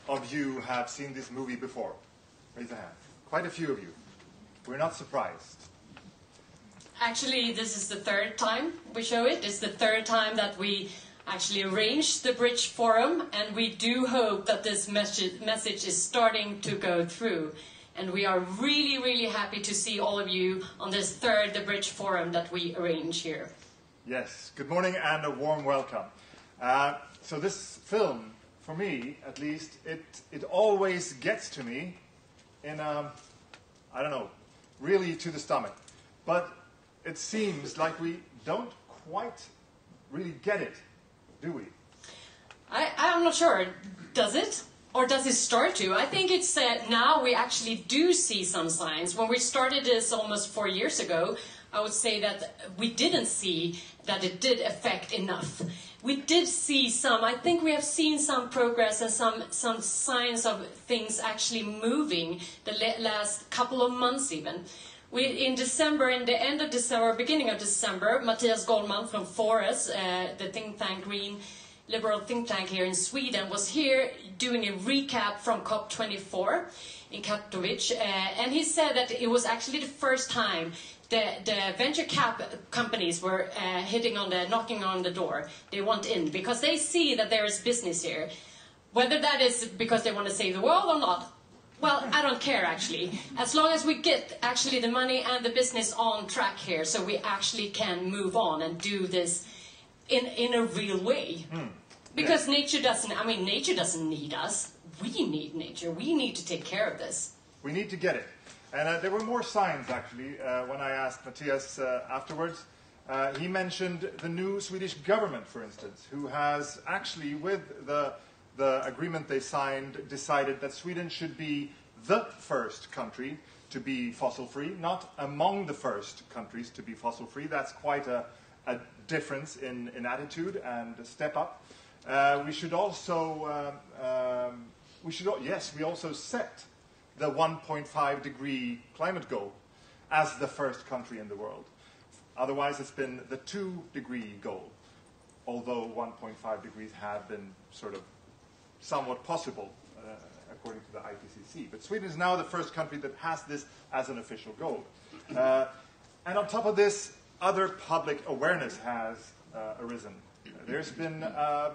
of you have seen this movie before? Raise a hand. Quite a few of you. We're not surprised. Actually, this is the third time we show it. It's the third time that we actually arranged the Bridge Forum, and we do hope that this message is starting to go through. And we are really, really happy to see all of you on this third The Bridge Forum that we arrange here. Yes, good morning and a warm welcome. So this film, for me at least, it always gets to me in a, I don't know, really to the stomach. But it seems like we don't quite really get it, do we? I'm not sure. Does it? Or does it start to? I think it's now we actually do see some signs. When we started this almost 4 years ago, I would say that we didn't see that it did affect enough. We did see some, I think we have seen some progress and some signs of things actually moving the last couple of months even. In December, in the end of December, beginning of December, Mattias Goldman from Forest, the think tank, Green Liberal think tank here in Sweden, was here doing a recap from COP24 in Katowice, and he said that it was actually the first time the venture cap companies were knocking on the door. They want in because they see that there is business here. Whether that is because they want to save the world or not, well, I don't care actually. As long as we get actually the money and the business on track here, so we actually can move on and do this in a real way. Because nature doesn't need us. We need nature. We need to take care of this. We need to get it. And there were more signs, actually, when I asked Mattias afterwards. He mentioned the new Swedish government, for instance, who has actually, with the agreement they signed, decided that Sweden should be the first country to be fossil-free, not among the first countries to be fossil-free. That's quite a difference in attitude and a step up. We should also, we also set the 1.5 degree climate goal as the first country in the world. Otherwise, it's been the 2 degree goal, although 1.5 degrees have been sort of somewhat possible according to the IPCC. But Sweden is now the first country that has this as an official goal. And on top of this, other public awareness has arisen. There's been a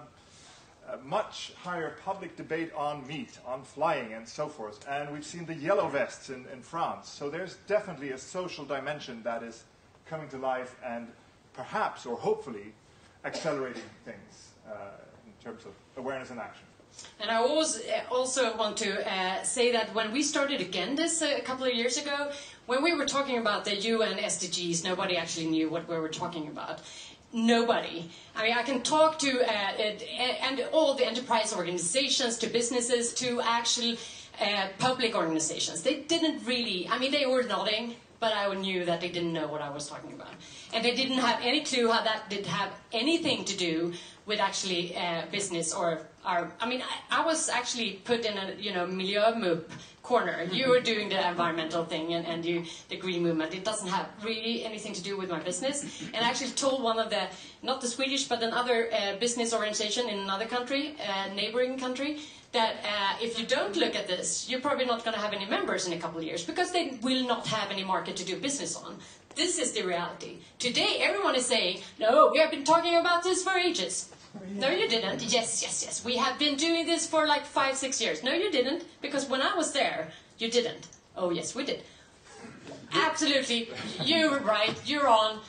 much higher public debate on meat, on flying and so forth. And we've seen the yellow vests in France. So there's definitely a social dimension that is coming to life and perhaps, or hopefully, accelerating things in terms of awareness and action. And I also want to say that when we started again this a couple of years ago, when we were talking about the UN SDGs, nobody actually knew what we were talking about. Nobody. I mean, I can talk to and all the enterprise organizations, to businesses, to actual public organizations. They didn't really, I mean, they were nodding, but I knew that they didn't know what I was talking about. And they didn't have any clue how that did have anything to do with actually business or our, I mean, I was actually put in a, miljömupp corner. You were doing the environmental thing and the green movement. It doesn't have really anything to do with my business. And I actually told one of the, not the Swedish, but another business organization in another country, neighboring country, that if you don't look at this, you're probably not going to have any members in a couple of years because they will not have any market to do business on. This is the reality. Today, everyone is saying, no, we have been talking about this for ages. No, you didn't. Yes. We have been doing this for like 5-6 years. No, you didn't. Because when I was there, you didn't. Oh, yes, we did. Absolutely. You're right. You're on.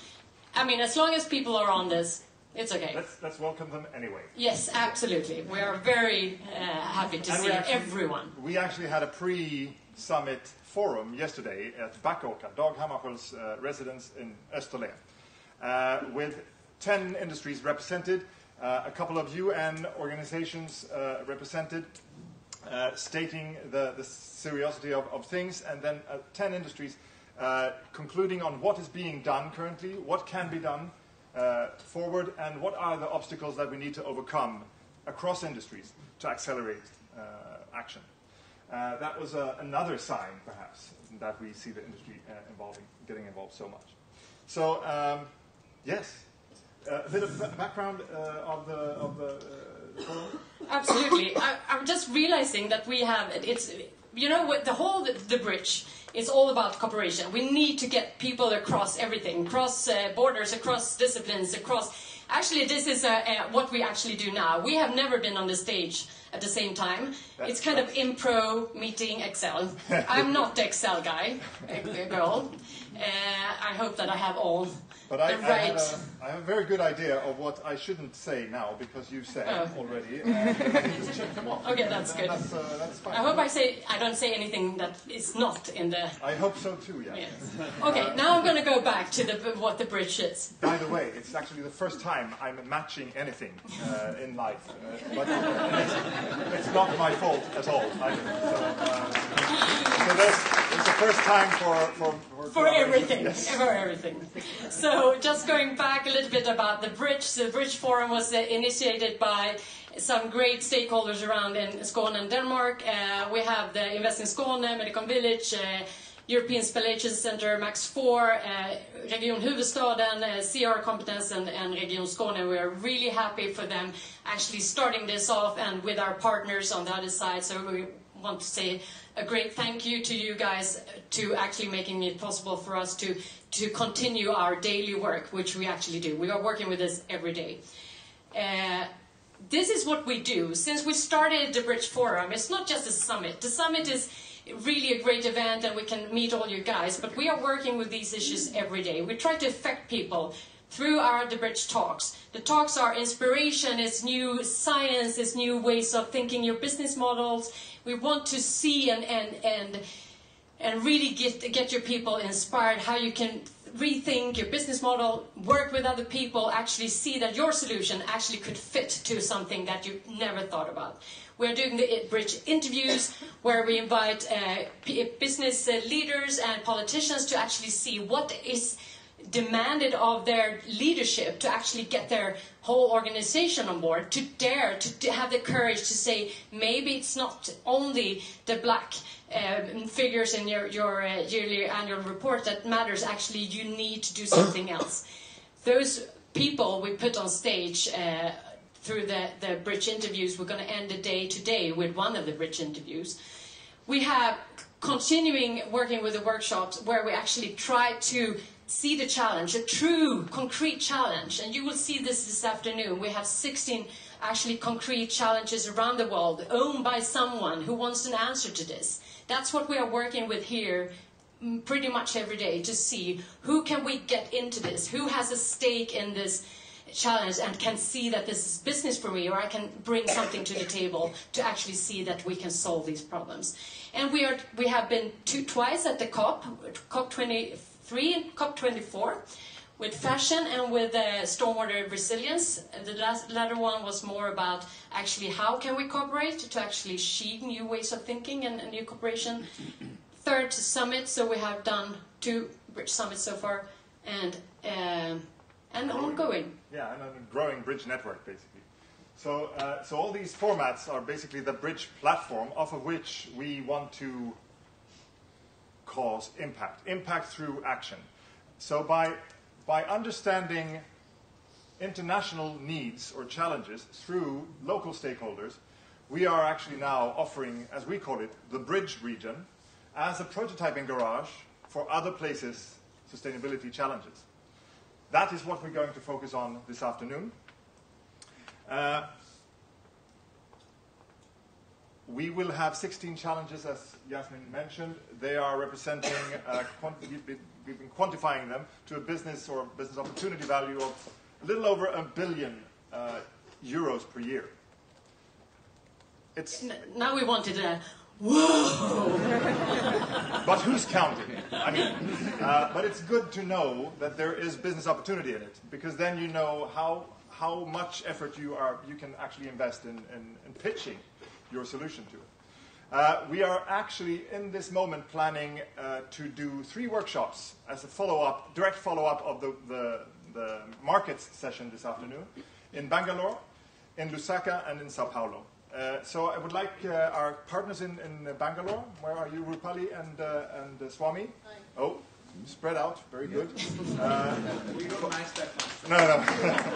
I mean, as long as people are on this, it's okay. Let's welcome them anyway. Yes, absolutely. We are very happy to see everyone. We actually had a pre-summit forum yesterday at Backåker, Dag Hammarskjöld's residence in Österlen, with 10 industries represented. A couple of UN organizations represented, stating the seriousity of things, and then 10 industries concluding on what is being done currently, what can be done forward, and what are the obstacles that we need to overcome across industries to accelerate action. That was another sign, perhaps, that we see the industry getting involved so much. So, yes. A bit of background of the Absolutely. I'm just realizing that we have, you know, what the bridge is all about cooperation. We need to get people across everything, across borders, across disciplines, actually this is what we actually do now. We have never been on the stage at the same time. It's kind of impro meeting Excel. I'm not the Excel guy, girl. I hope that I have all but the right... I have a very good idea of what I shouldn't say now, because you said already. Just check them off. Okay, that's good. That's fine. I hope I don't say anything that is not in the... I hope so too, yeah. Yes. Okay, now I'm going to go back to what the bridge is. By the way, it's actually the first time I'm matching anything in life. But it's not my fault at all. So there's the first time for everything. Yes. For everything. So just going back a little bit about the bridge. The Bridge Forum was initiated by some great stakeholders around in Skåne and Denmark. We have the Invest in Skåne, Medicon Village, European Spallation Center, Max 4, Region Huvudstaden, CR Competence and Region Skåne. We are really happy for them actually starting this off, and with our partners on the other side. So we want to say a great thank you to you guys to actually making it possible for us to continue our daily work, which we actually do. We are working with this every day. This is what we do. Since we started the Bridge Forum, it's not just a summit. The summit is really a great event and we can meet all you guys, but we are working with these issues every day. We try to affect people through the Bridge Talks. The talks are inspiration, it's new science, it's new ways of thinking your business models. We want to see and really get your people inspired, how you can rethink your business model, work with other people, actually see that your solution actually could fit to something that you never thought about. We're doing the Bridge interviews where we invite business leaders and politicians to actually see what is demanded of their leadership to actually get their whole organization on board, to dare to have the courage to say maybe it's not only the black figures in your yearly annual report that matters. Actually, you need to do something else. Those people we put on stage through the Bridge interviews, we're going to end the day today with one of the Bridge interviews. We have continuing working with the workshops where we actually try to see the challenge, a true, concrete challenge. And you will see this afternoon. We have 16 actually concrete challenges around the world owned by someone who wants an answer to this. That's what we are working with here pretty much every day, to see who can we get into this, who has a stake in this challenge and can see that this is business for me, or I can bring something to the table to actually see that we can solve these problems. And we have been twice at the COP23 and COP24 with fashion and with stormwater resilience. The latter one was more about actually how can we cooperate to actually achieve new ways of thinking and new cooperation. Third summit, so we have done 2 Bridge summits so far, and ongoing. Yeah, and a growing Bridge network, basically. So all these formats are basically the Bridge platform, off of which we want to cause impact through action. So by understanding international needs or challenges through local stakeholders, we are actually now offering, as we call it, the Bridge region as a prototyping garage for other places' sustainability challenges. That is what we're going to focus on this afternoon. We will have 16 challenges, as Yasmin mentioned. They are representing, we've been quantifying them to a business or business opportunity value of a little over €1 billion per year. Now we wanted a whoa! But who's counting? I mean, but it's good to know that there is business opportunity in it, because then you know how much effort you can actually invest in pitching your solution to it. We are actually in this moment planning to do 3 workshops as a direct follow-up of the markets session this afternoon in Bangalore, in Lusaka, and in Sao Paulo. So I would like our partners in Bangalore. Where are you, Rupali and Swami? Hi. Oh, spread out. Very good. We don't match that much. No.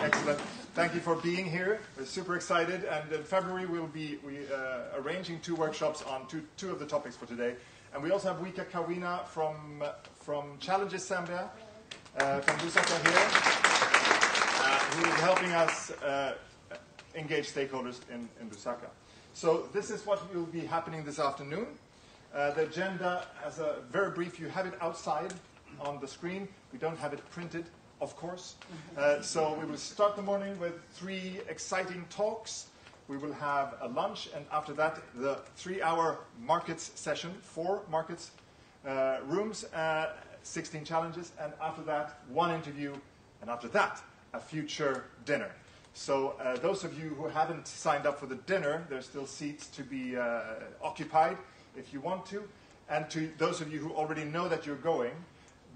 Excellent. Thank you for being here. We're super excited, and in February we'll be arranging 2 workshops on two of the topics for today. And we also have Wika Kawina from Challenges Zambia, from Lusaka here, who is helping us engage stakeholders in Lusaka. So this is what will be happening this afternoon. The agenda, as a very brief, you have it outside on the screen. We don't have it printed, of course. So we will start the morning with 3 exciting talks. We will have a lunch, and after that, the 3-hour markets session, 4 markets rooms, 16 challenges, and after that, 1 interview, and after that, a future dinner. So those of you who haven't signed up for the dinner, there's still seats to be occupied if you want to. And to those of you who already know that you're going,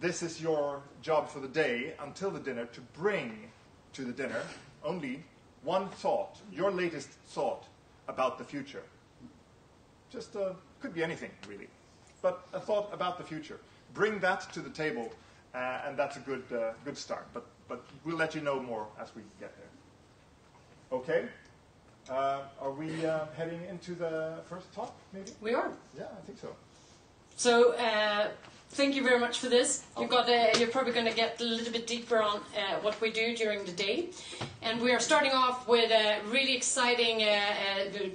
this is your job for the day until the dinner, to bring to the dinner only 1 thought, your latest thought about the future. Just could be anything, really, but a thought about the future. Bring that to the table, and that's a good start. But we'll let you know more as we get there. Okay. Are we heading into the first talk, maybe? We are. Yeah, I think so. So, thank you very much for this. You're probably going to get a little bit deeper on what we do during the day. And we are starting off with really exciting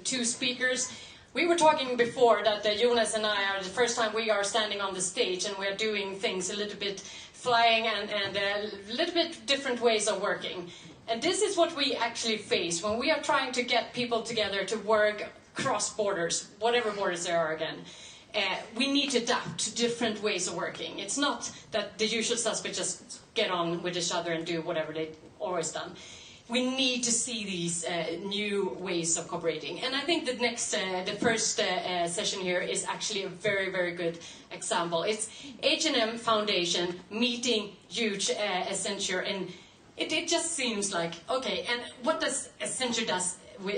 2 speakers. We were talking before that Jonas and I are the first time we are standing on the stage, and we are doing things a little bit flying and a little bit different ways of working. And this is what we actually face when we are trying to get people together to work cross borders, whatever borders there are again. We need to adapt to different ways of working. It's not that the usual suspects just get on with each other and do whatever they've always done. We need to see these new ways of cooperating. And I think the first session here is actually a very, very good example. It's H&M Foundation meeting huge ACCENTURE, and it just seems like, okay, and what does ACCENTURE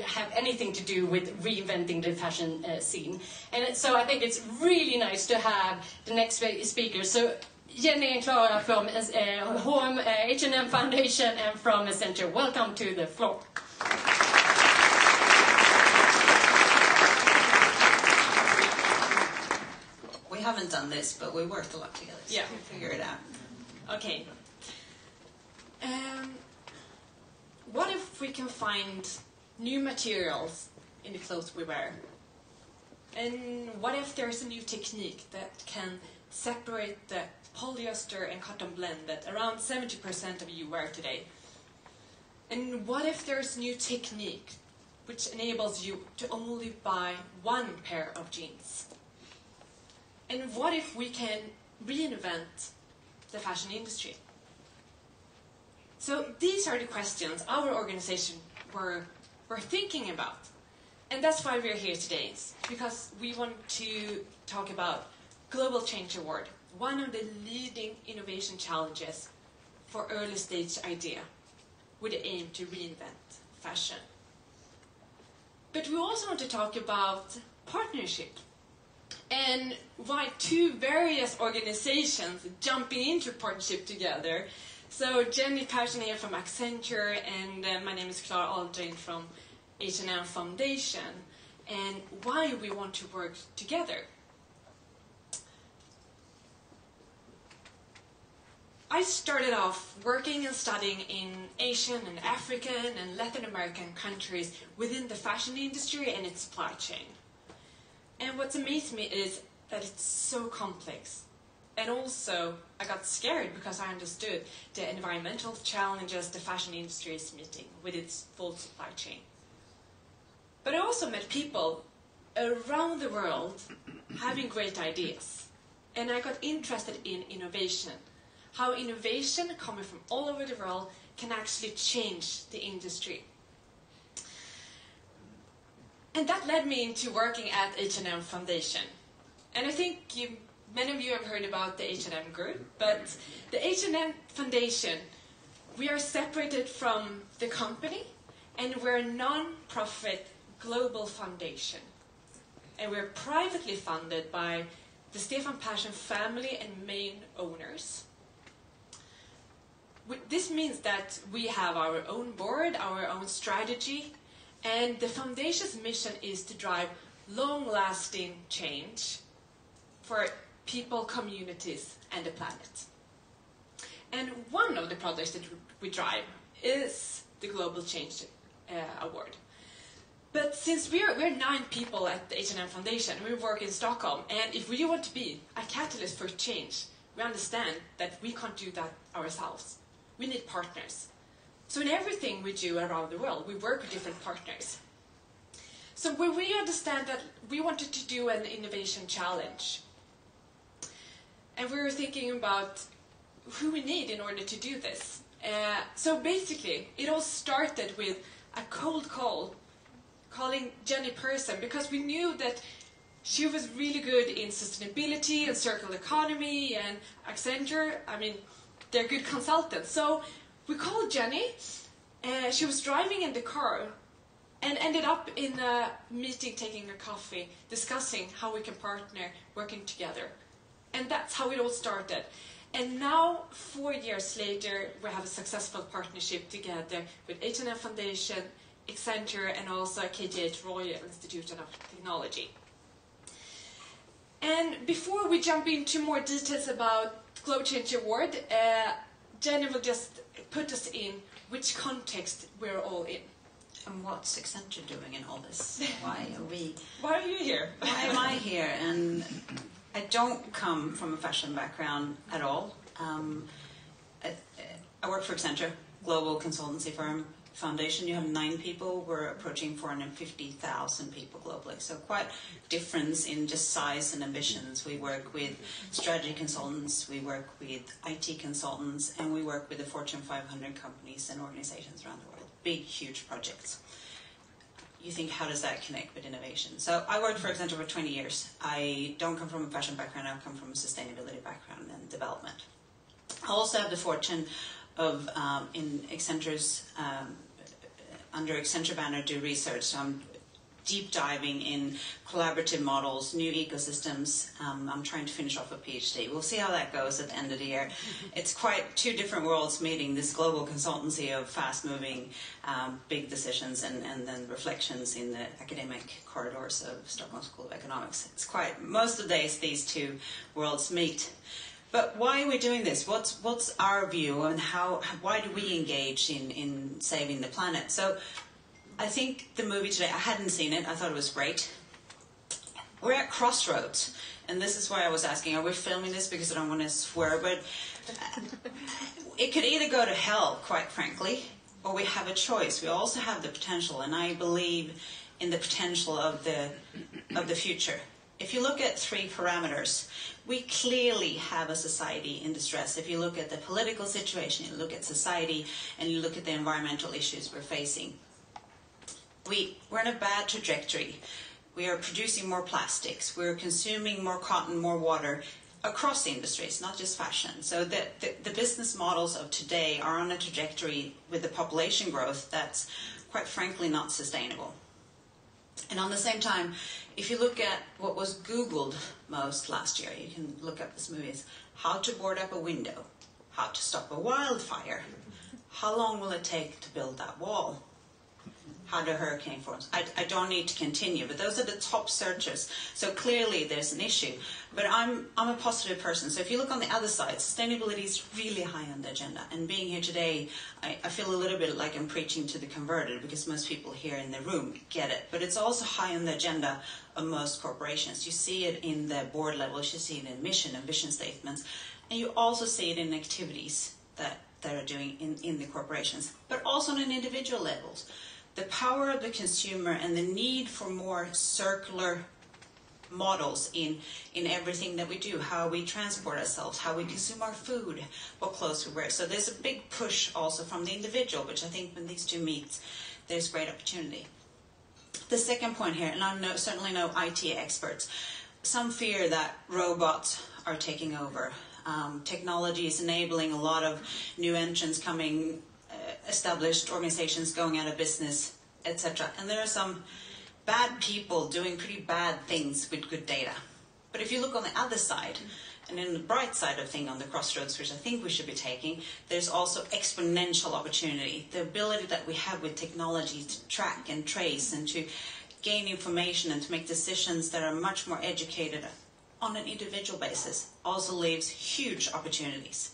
have anything to do with reinventing the fashion scene? And so I think it's really nice to have the next speaker. So Jenny and Clara from H&M Foundation and from ACCENTURE, welcome to the floor. We haven't done this, but we worked a lot together, so we figure it out. Okay. What if we can find new materials in the clothes we wear? And what if there's a new technique that can separate the polyester and cotton blend that around 70% of you wear today? And what if there's a new technique which enables you to only buy 1 pair of jeans? And what if we can reinvent the fashion industry? So these are the questions our organization were thinking about. And that's why we're here today, because we want to talk about Global Change Award, one of the leading innovation challenges for early stage idea, with the aim to reinvent fashion. But we also want to talk about partnership, and why 2 various organizations jumping into partnership together. So Jenny Persson here from ACCENTURE, and my name is Clara ALDERIN from H&M Foundation, and why we want to work together. I started off working and studying in Asian and African and Latin American countries within the fashion industry and its supply chain. And what's amazed me is that it's so complex. And also, I got scared because I understood the environmental challenges the fashion industry is meeting with its full supply chain. But I also met people around the world having great ideas. And I got interested in innovation. How innovation coming from all over the world can actually change the industry. And that led me into working at H&M Foundation. And I think many of you have heard about the H&M group, but the H&M Foundation, we are separated from the company, and we're a non-profit global foundation. And we're privately funded by the Stefan Persson family and main owners. this means that we have our own board, our own strategy, and the foundation's mission is to drive long-lasting change for people, communities, and the planet. And one of the projects that we drive is the Global Change Award. But since we're 9 people at the H&M Foundation, we work in Stockholm, and if we want to be a catalyst for change, we understand that we can't do that ourselves. We need partners. So in everything we do around the world, we work with different partners. So when we understand that we wanted to do an innovation challenge, and we were thinking about who we need in order to do this. So basically, it all started with a cold call, calling JENNIE PERZON, because we knew that she was really good in sustainability and circular economy and ACCENTURE. I mean, they're good consultants. So we called JENNIE. She was driving in the car and ended up in a meeting, taking a coffee, discussing how we can partner, working together. And that's how it all started. And now, 4 years later, we have a successful partnership together with H&M Foundation, ACCENTURE, and also KTH Royal Institute of Technology. And before we jump into more details about Global Change Award, JENNIE will just put us in which context we're all in. And what's ACCENTURE doing in all this? Why Why are you here? Why am I here? And I don't come from a fashion background at all. I work for ACCENTURE, global consultancy firm. Foundation, you have 9 people. We're approaching 450,000 people globally. So quite difference in just size and ambitions. We work with strategy consultants, we work with IT consultants, and we work with the Fortune 500 companies and organizations around the world. Big, huge projects. You think, how does that connect with innovation? So I worked for ACCENTURE for 20 years. I don't come from a fashion background, I come from a sustainability background and development. I also have the fortune of, in ACCENTURE's, under ACCENTURE banner, do research. So I'm deep diving in collaborative models, new ecosystems. I'm trying to finish off a PH.D. We'll see how that goes at the end of the year. It's quite 2 different worlds meeting, this global consultancy of fast-moving, big decisions and then reflections in the academic corridors of Stockholm School of Economics. It's quite, most of the days these 2 worlds meet. But why are we doing this? What's our view, and why do we engage in saving the planet? So I think the movie today, I hadn't seen it, I thought it was great. We're at crossroads, and this is why I was asking, are we filming this because I don't want to swear, but it could either go to hell, quite frankly, or we have a choice. We also have the potential, and I believe in the potential of the future. If you look at 3 parameters, we clearly have a society in distress. If you look at the political situation, you look at society, and you look at the environmental issues we're facing. We're in a bad trajectory. We are producing more plastics. We're consuming more cotton, more water across industries, not just fashion. So the business models of today are on a trajectory with the population growth that's, quite frankly, not sustainable. And on the same time, if you look at what was Googled most last year, you can look up this movie, is how to board up a window, how to stop a wildfire, how long will it take to build that wall, how do hurricane forms. I don't need to continue, but those are the top searches. So clearly there's an issue. But I'm a positive person. So if you look on the other side, sustainability is really high on the agenda. And being here today, I feel a little bit like I'm preaching to the converted, because most people here in the room get it. But it's also high on the agenda of most corporations. You see it in the board levels, you see it in mission and vision statements, and you also see it in activities that are doing in the corporations, but also on an individual levels. The power of the consumer and the need for more circular models in everything that we do, how we transport ourselves, how we consume our food, what clothes we wear. So there's a big push also from the individual, which I think when these 2 meet, there's great opportunity. The second point here, and I'm certainly no IT experts, some fear that robots are taking over. Technology is enabling a lot of new entrants coming, established organizations going out of business, etc. And there are some bad people doing pretty bad things with good data. But if you look on the other side, And in the bright side of thing, on the crossroads, which I think we should be taking, there's also exponential opportunity. The ability that we have with technology to track and trace and to gain information and to make decisions that are much more educated on an individual basis also leaves huge opportunities.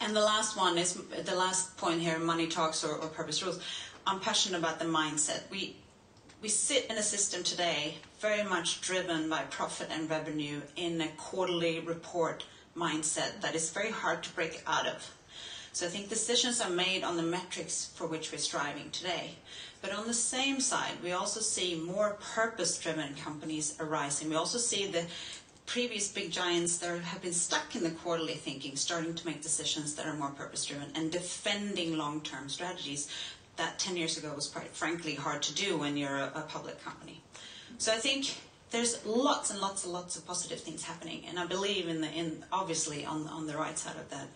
And the last one is, the last point here, money talks or purpose rules. I'm passionate about the mindset. We sit in a system today very much driven by profit and revenue in a quarterly report mindset that is very hard to break out of. So I think decisions are made on the metrics for which we're striving today. But on the same side, we also see more purpose-driven companies arising. We also see the previous big giants that have been stuck in the quarterly thinking starting to make decisions that are more purpose-driven and defending long-term strategies that 10 years ago was quite frankly hard to do when you're a public company. So I think there's lots and lots and lots of positive things happening, and I believe in obviously on the right side of that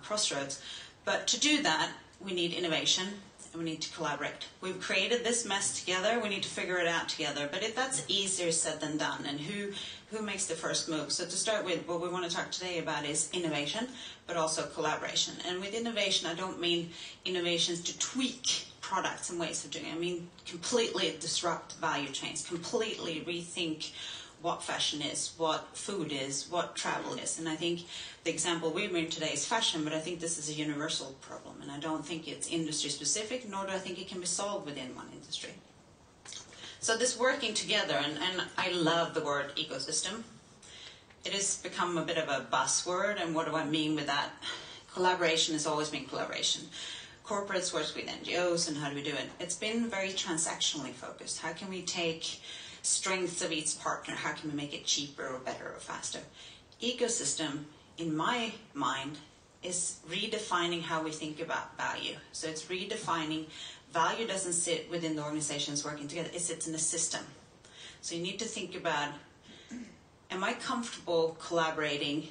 crossroads. But to do that, we need innovation and we need to collaborate. We've created this mess together. We need to figure it out together. But that's easier said than done. And who makes the first move? So to start with, what we want to talk today about is innovation, but also collaboration. And with innovation, I don't mean innovations to tweak products and ways of doing it. I mean completely disrupt value chains, completely rethink what fashion is, what food is, what travel is. And I think the example we bring today is fashion, but I think this is a universal problem. And I don't think it's industry specific, nor do I think it can be solved within one industry. So this working together, and I love the word ecosystem. It has become a bit of a buzzword, and what do I mean with that? Collaboration has always been collaboration. Corporates work with NGOs, and how do we do it? It's been very transactionally focused. How can we take strengths of each partner? How can we make it cheaper or better or faster? Ecosystem, in my mind, is redefining how we think about value. So it's redefining value doesn't sit within the organizations working together, it sits in a system. So you need to think about, am I comfortable collaborating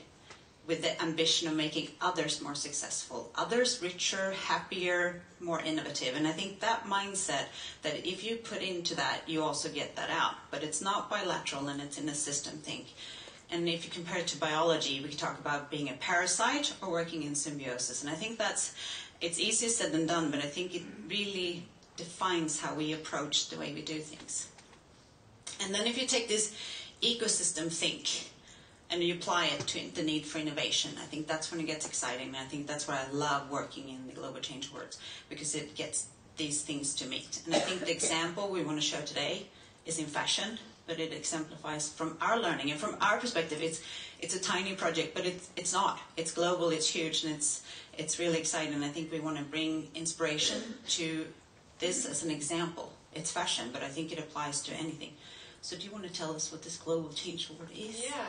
with the ambition of making others more successful, others richer, happier, more innovative? And I think that mindset, that if you put into that, you also get that out. But it's not bilateral, and it's in a system think. And if you compare it to biology, we could talk about being a parasite or working in symbiosis. And I think it's easier said than done, but I think it really defines how we approach the way we do things. And then if you take this ecosystem think, and you apply it to the need for innovation, I think that's when it gets exciting. And I think that's why I love working in the Global Change Awards, because it gets these things to meet. And I think the example we want to show today is in fashion, but it exemplifies from our learning. And from our perspective, it's a tiny project, but it's not. It's global, it's huge, and it's really exciting. And I think we want to bring inspiration to this as an example. It's fashion, but I think it applies to anything. So do you want to tell us what this Global Change Award is? Yeah.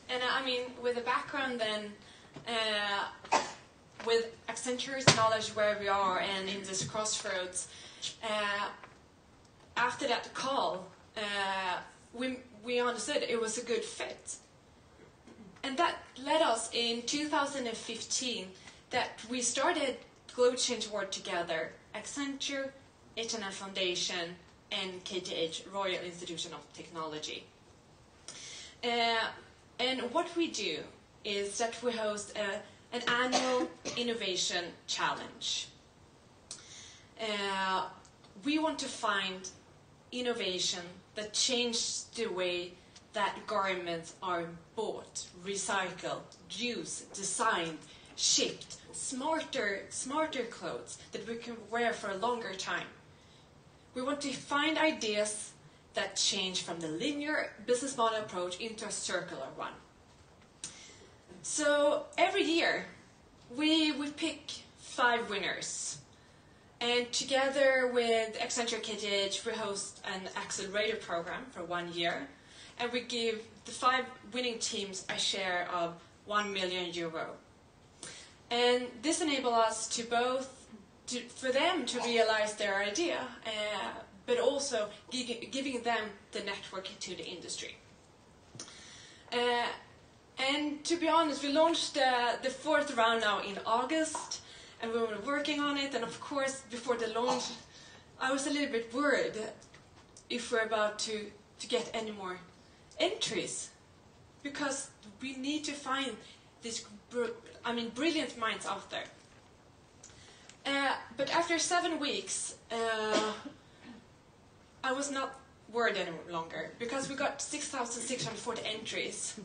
And I mean, with a background then, with Accenture's knowledge where we are and in this crossroads, after that call, we understood it was a good fit. And that led us in 2015 that we started Global Change Award together, Accenture, H&M Foundation, and KTH, Royal Institution of Technology. And what we do is that we host an annual innovation challenge. We want to find innovation that changes the way that garments are bought, recycled, used, designed, shipped, smarter clothes that we can wear for a longer time. We want to find ideas that change from the linear business model approach into a circular one. So every year we pick 5 winners, and together with Accenture KTH we host an accelerator program for 1 year, and we give the 5 winning teams a share of €1 million. And this enables us to for them to realize their idea, but also giving them the network to the industry. And to be honest, we launched the 4th round now in August, and we were working on it. And of course, before the launch, I was a little bit worried if we're about to get any more entries, because we need to find these brilliant minds out there. But after 7 weeks, I was not worried any longer, because we got 6,640 entries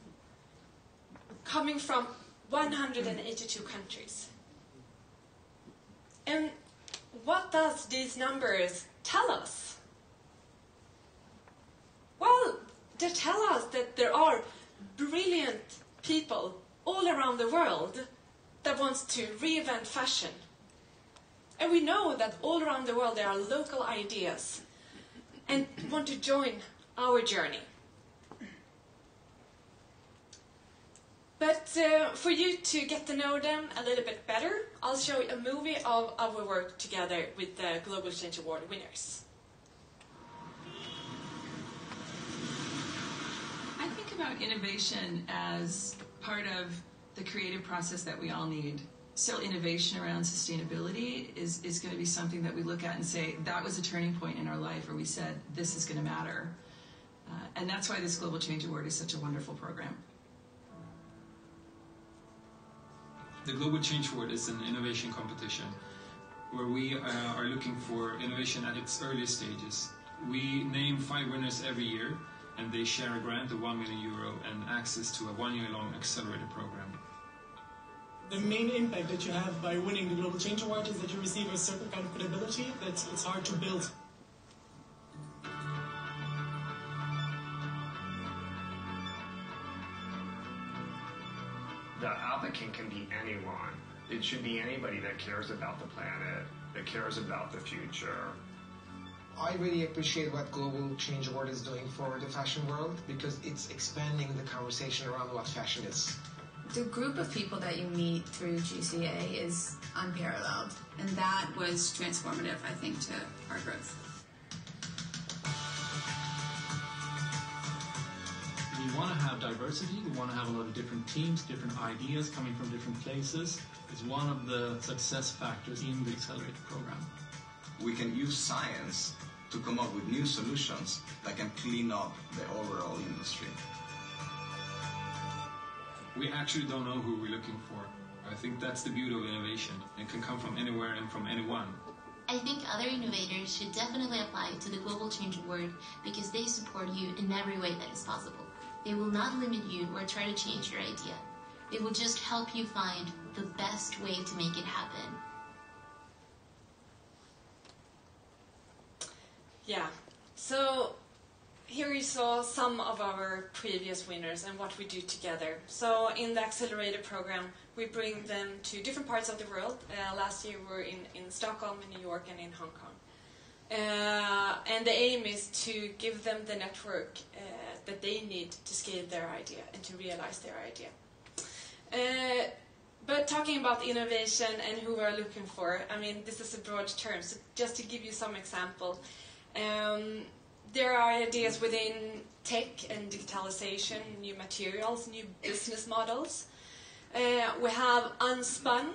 coming from 182 countries. And what does these numbers tell us? Well, they tell us that there are brilliant people all around the world that wants to reinvent fashion. And we know that all around the world there are local ideas and want to join our journey. But for you to get to know them a little bit better, I'll show you a movie of our work together with the Global Change Award winners. I think about innovation as part of the creative process that we all need. So innovation around sustainability is going to be something that we look at and say, that was a turning point in our life where we said, this is going to matter. And that's why this Global Change Award is such a wonderful program. The Global Change Award is an innovation competition where we are looking for innovation at its earliest stages. We name 5 winners every year, and they share a grant of €1 million and access to a 1-year-long accelerator program. The main impact that you have by winning the Global Change Award is that you receive a certain kind of credibility that it's hard to build. The applicant can be anyone. It should be anybody that cares about the planet, that cares about the future. I really appreciate what Global Change Award is doing for the fashion world, because it's expanding the conversation around what fashion is. The group of people that you meet through GCA is unparalleled, and that was transformative, I think, to our growth. We want to have diversity, we want to have a lot of different teams, different ideas coming from different places. It's one of the success factors in the Accelerator program. We can use science to come up with new solutions that can clean up the overall industry. We actually don't know who we're looking for. I think that's the beauty of innovation. It can come from anywhere and from anyone. I think other innovators should definitely apply to the Global Change Award because they support you in every way that is possible. They will not limit you or try to change your idea. They will just help you find the best way to make it happen. Yeah, so here you saw some of our previous winners and what we do together. So in the Accelerator program, we bring them to different parts of the world. Last year we were in Stockholm, in New York, and in Hong Kong. And the aim is to give them the network that they need to scale their idea and to realize their idea. But talking about innovation and who we're looking for, I mean, this is a broad term, so just to give you some example. There are ideas within tech and digitalization, new materials, new business models. We have Unspun,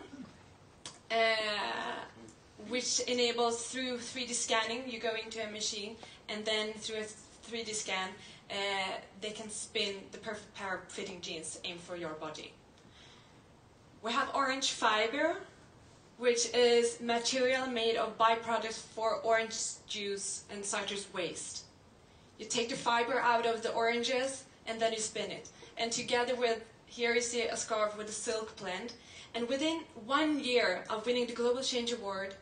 which enables through 3D scanning, you go into a machine and then through a 3D scan they can spin the perfect pair of fitting jeans aimed for your body. We have Orange Fiber, which is material made of byproducts for orange juice and citrus waste. You take the fiber out of the oranges and then you spin it. And together with, here you see a scarf with a silk blend. And within 1 year of winning the Global Change Award,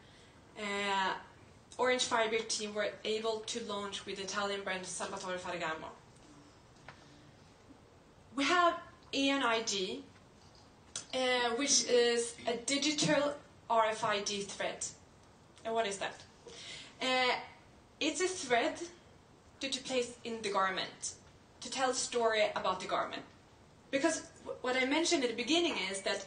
Orange Fiber team were able to launch with the Italian brand Salvatore Ferragamo. We have ANID, which is a digital RFID thread. And what is that? It's a thread to place in the garment, to tell a story about the garment. Because what I mentioned at the beginning is that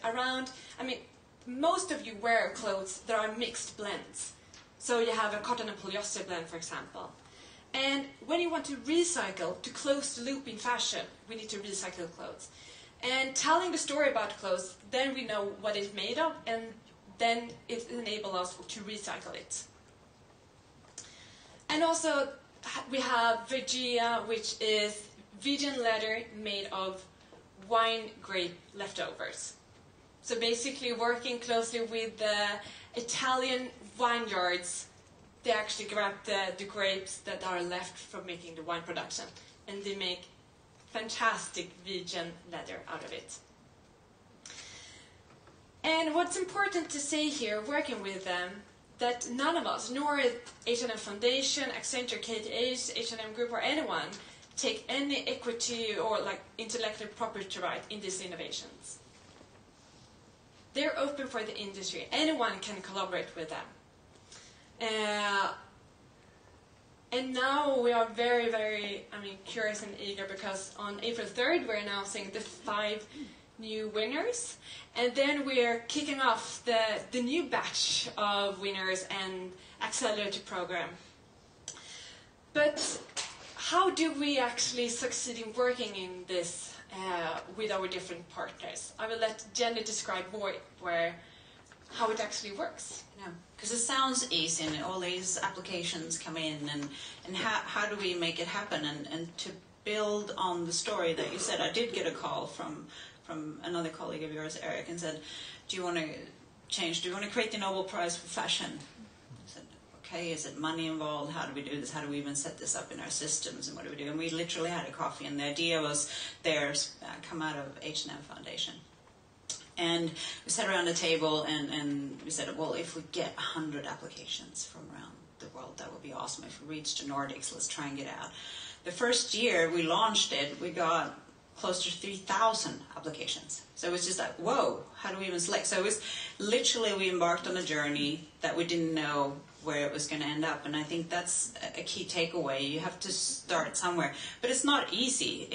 most of you wear clothes that are mixed blends. So you have a cotton and polyester blend, for example. And when you want to recycle, to close the loop in fashion, we need to recycle clothes. And telling the story about clothes, then we know what it's made of, and then it enables us to recycle it. And also, we have Vegia, which is vegan leather made of wine grape leftovers. So basically working closely with the Italian vineyards, they actually grab the grapes that are left from making the wine production, and they make fantastic vegan leather out of it. And what's important to say here, working with them, that none of us, nor H&M Foundation, Accenture, KTH, H&M Group, or anyone, take any equity or like intellectual property right in these innovations. They're open for the industry. Anyone can collaborate with them. And now we are very, very, curious and eager, because on April 3rd we're announcing the 5 new winners, and then we're kicking off the new batch of winners and accelerator program. But how do we actually succeed in working in this with our different partners? I will let Jenny describe more how it actually works. Yeah, because it sounds easy, and all these applications come in, and how do we make it happen? And to build on the story that you said, I did get a call from another colleague of yours, Eric, and said, do you want to change? Do you want to create the Nobel Prize for fashion? I said, okay, is it money involved? How do we do this? How do we even set this up in our systems? And what do we do? And we literally had a coffee, and the idea was come out of H&M Foundation. And we sat around the table, and we said, well, if we get 100 applications from around the world, that would be awesome. If we reach the Nordics, let's try and get out. The first year we launched it, we got close to 3,000 applications. So it was just like, whoa, how do we even select? So it was literally, we embarked on a journey that we didn't know where it was going to end up. And I think that's a key takeaway. You have to start somewhere. But it's not easy.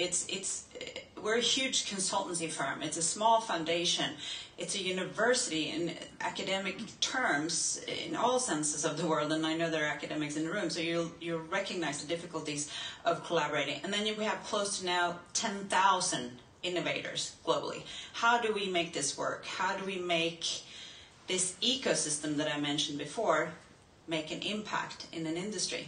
We're a huge consultancy firm. It's a small foundation. It's a university in academic terms, in all senses of the word, and I know there are academics in the room, so you'll recognize the difficulties of collaborating. And then we have close to now 10,000 innovators globally. How do we make this work? How do we make this ecosystem that I mentioned before make an impact in an industry?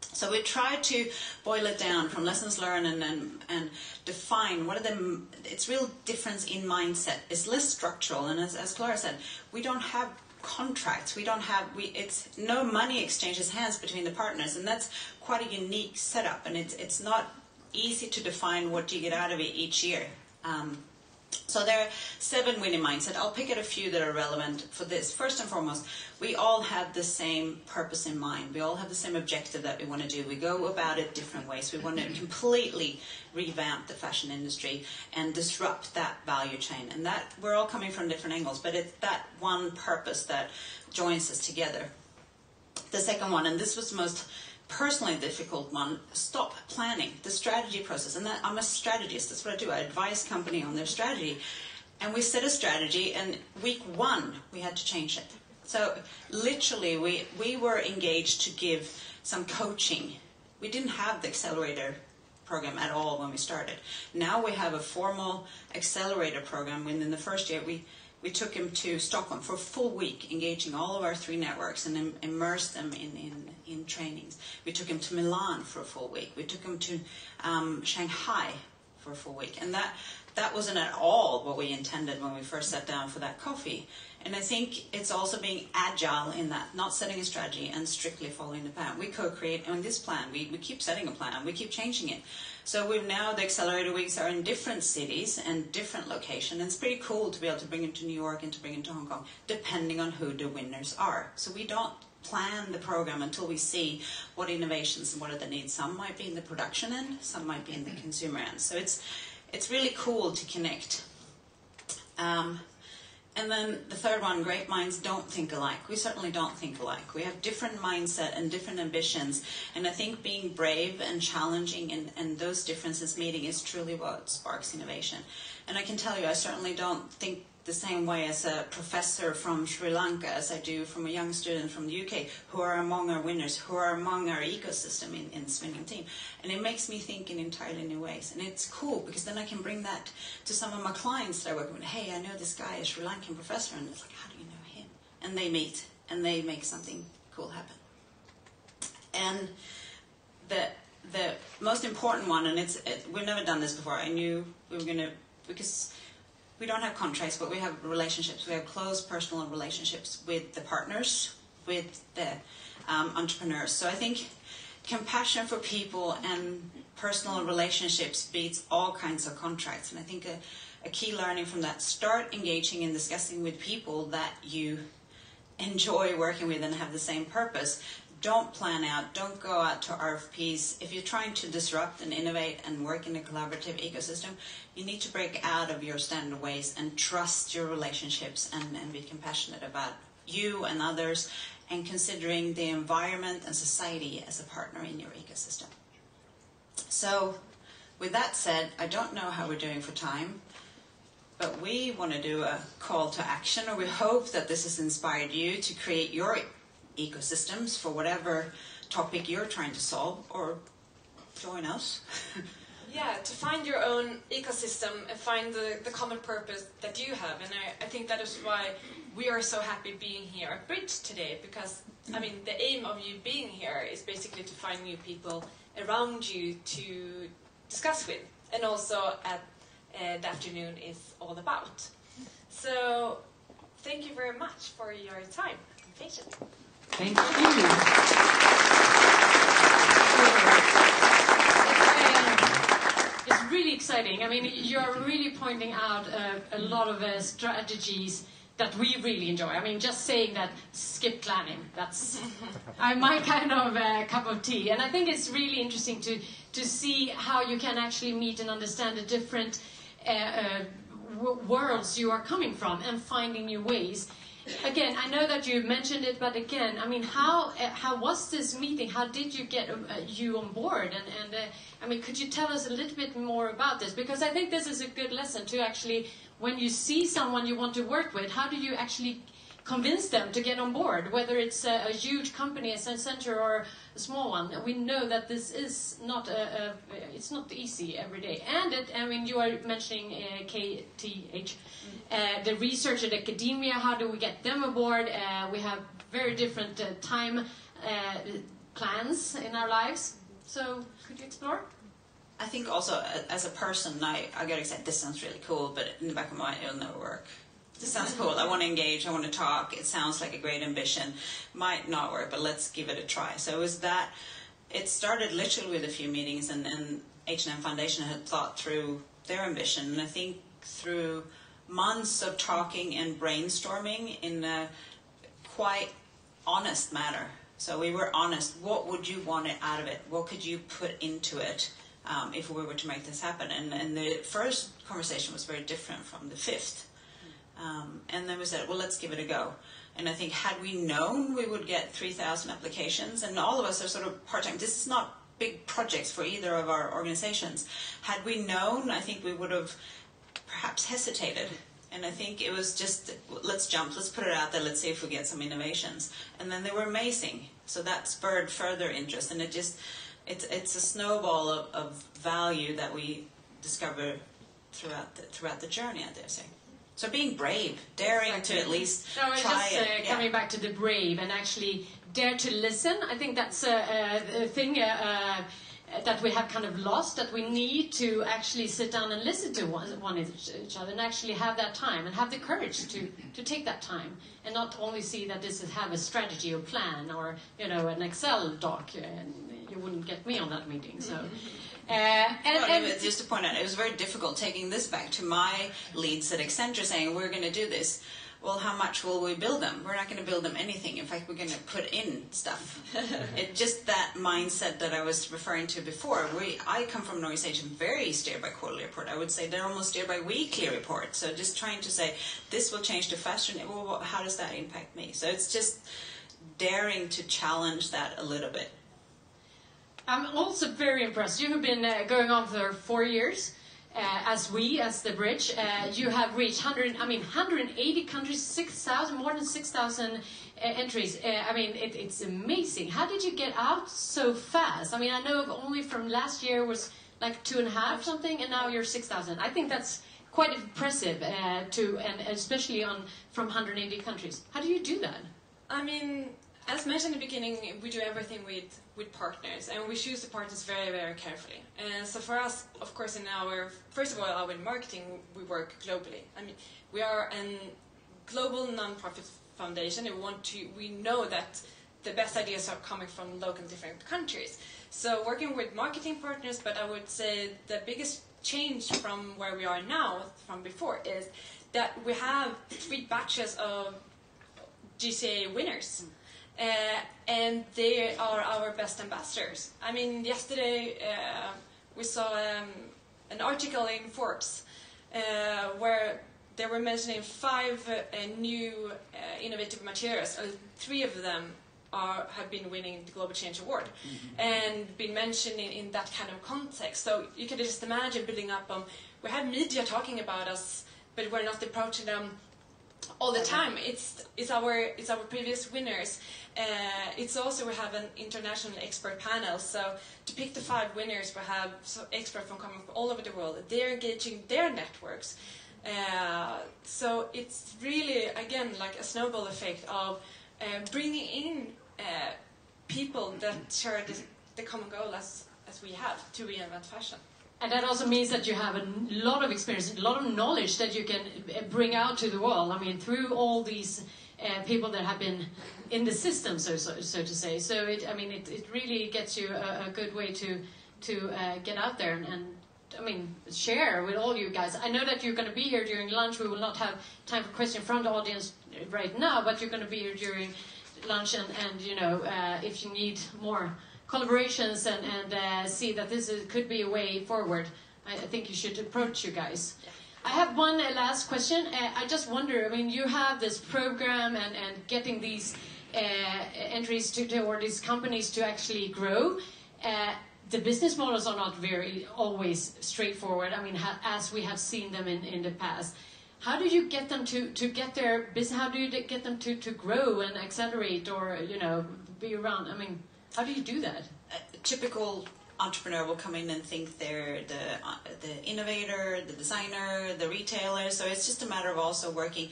So we try to boil it down from lessons learned and define what are it's real difference in mindset. It's less structural, and as Clara said, we don't have contracts. It's no money exchanges hands between the partners, and that's quite a unique setup. And it's not easy to define what you get out of it each year. So there are 7 winning mindset. I'll pick out a few that are relevant for this. First and foremost, we all have the same purpose in mind. We all have the same objective that we want to do. We go about it different ways. We want to completely revamp the fashion industry and disrupt that value chain. And that we're all coming from different angles, but it's that one purpose that joins us together. The second one, and this was the most personally difficult one, stop planning the strategy process. And I'm a strategist, that's what I do. I advise company on their strategy. And we set a strategy, and week 1 we had to change it. So literally we were engaged to give some coaching. We didn't have the accelerator program at all when we started. Now we have a formal accelerator program. Within the first year we took him to Stockholm for a full week, engaging all of our 3 networks and immersed them in trainings. We took him to Milan for a full week. We took him to Shanghai for a full week. And that wasn't at all what we intended when we first sat down for that coffee. And I think it's also being agile in that, not setting a strategy and strictly following the plan. We co-create on this plan. We keep setting a plan. We keep changing it. So we've now, the Accelerator Weeks are in different cities and different locations. And it's pretty cool to be able to bring them to New York and to bring them to Hong Kong, depending on who the winners are. So we don't plan the program until we see what innovations and what are the needs. Some might be in the production end, some might be in the consumer end. So it's really cool to connect. And then the third one, great minds don't think alike. We certainly don't think alike. We have different mindset and different ambitions. And I think being brave and challenging and those differences meeting is truly what sparks innovation. And I can tell you, I certainly don't think the same way as a professor from Sri Lanka as I do from a young student from the UK who are among our winners, who are among our ecosystem in the spinning team. And it makes me think in entirely new ways. And it's cool because then I can bring that to some of my clients that I work with. Hey, I know this guy, a Sri Lankan professor, and it's like, how do you know him? And they meet and they make something cool happen. And the most important one, and we've never done this before. I knew we were going to because we don't have contracts, but we have relationships. We have close personal relationships with the partners, with the entrepreneurs. So I think compassion for people and personal relationships beats all kinds of contracts. And I think a key learning from that, start engaging and discussing with people that you enjoy working with and have the same purpose. Don't plan out, don't go out to RFPs. If you're trying to disrupt and innovate and work in a collaborative ecosystem, you need to break out of your standard ways and trust your relationships and be compassionate about you and others, and considering the environment and society as a partner in your ecosystem. So, with that said, I don't know how we're doing for time, but we want to do a call to action, or we hope that this has inspired you to create your ecosystems for whatever topic you're trying to solve, or join us. Yeah, to find your own ecosystem and find the common purpose that you have. And I think that is why we are so happy being here at Bridge today, because, I mean, the aim of you being here is basically to find new people around you to discuss with, and also at the afternoon is all about. So, thank you very much for your time and patience. Thank you. It's really exciting. I mean, you're really pointing out a lot of strategies that we really enjoy. I mean, just saying that skip planning, that's my kind of cup of tea. And I think it's really interesting to see how you can actually meet and understand the different worlds you are coming from and finding new ways. Again, I know that you mentioned it, but again, I mean, how was this meeting? How did you get you on board? And I mean, could you tell us a little bit more about this? Because I think this is a good lesson to actually, when you see someone you want to work with, how do you actually convince them to get on board? Whether it's a huge company, as ACCENTURE, or a small one, we know that this is not it's not easy every day. And I mean, you are mentioning KTH. The research and academia, how do we get them aboard? We have very different time plans in our lives. So, could you explore? I think also, as a person, I gotta say, this sounds really cool, but in the back of my mind, it'll never work. This sounds cool, I want to engage, I want to talk, it sounds like a great ambition. Might not work, but let's give it a try. So it was that, it started literally with a few meetings, and H&M Foundation had thought through their ambition, and I think through months of talking and brainstorming in a quite honest manner. So we were honest, what would you want out of it? What could you put into it if we were to make this happen? And the first conversation was very different from the fifth. And then we said, well, let's give it a go. And I think had we known we would get 3,000 applications, and all of us are sort of part-time, this is not big projects for either of our organizations. Had we known, I think we would have perhaps hesitated. And I think it was just, let's jump, let's put it out there, let's see if we get some innovations. And then they were amazing. So that spurred further interest. And it's a snowball of value that we discover throughout the journey, I dare say. So being brave, daring to at least try it. Coming back to the brave and actually dare to listen. I think that's a thing that we have kind of lost, that we need to actually sit down and listen to each other and actually have that time and have the courage to take that time and not only see that this is have a strategy or plan or, you know, an Excel doc. And you wouldn't get me on that meeting, so... just to point out, it was very difficult taking this back to my leads at Accenture saying, we're going to do this. Well, how much will we build them? We're not going to build them anything. In fact, we're going to put in stuff. It's just that mindset that I was referring to before. I come from an organization very steered by quarterly report. I would say they're almost steered by weekly report. So just trying to say, this will change to faster. Well, how does that impact me? So it's just daring to challenge that a little bit. I'm also very impressed. You have been going on for 4 years, as the Bridge. You have reached 180 countries, more than 6,000 entries. I mean, it's amazing. How did you get out so fast? I mean, I know only from last year was like 2.5 something, and now you're 6,000. I think that's quite impressive, and especially from 180 countries. How do you do that? I mean, As mentioned in the beginning, we do everything with partners, and we choose the partners very, very carefully. And so for us, of course, first of all, our marketing, we work globally. I mean, we are a global non-profit foundation, and we know that the best ideas are coming from local different countries. So working with marketing partners, but I would say the biggest change from where we are now, from before, is that we have 3 batches of GCA winners. And they are our best ambassadors. I mean, yesterday we saw an article in Forbes where they were mentioning 5 new innovative materials. 3 of them have been winning the Global Change Award and been mentioned in that kind of context. So you can just imagine building up we have media talking about us, but we're not approaching them all the time. It's our previous winners. It's also, we have an international expert panel. So to pick the 5 winners, we have experts from coming from all over the world. They're engaging their networks. So it's really, again, like a snowball effect of bringing in people that share the common goal as we have to reinvent fashion. And that also means that you have a lot of experience, a lot of knowledge that you can bring out to the world. I mean, through all these people that have been in the system, so to say. So it really gets you a good way to get out there and share with all you guys. I know that you're going to be here during lunch. We will not have time for questions from the audience right now, but you're going to be here during lunch, and if you need more collaborations and see that this could be a way forward, I think you should approach you guys. I have one last question. I just wonder, I mean, you have this program and getting these entries or these companies to actually grow. The business models are not very always straightforward. I mean, as we have seen them in the past. How do you get them to get their business? How do you get them to grow and accelerate, or be around? I mean, how do you do that? A typical entrepreneur will come in and think they're the innovator, the designer, the retailer. So it's just a matter of also working.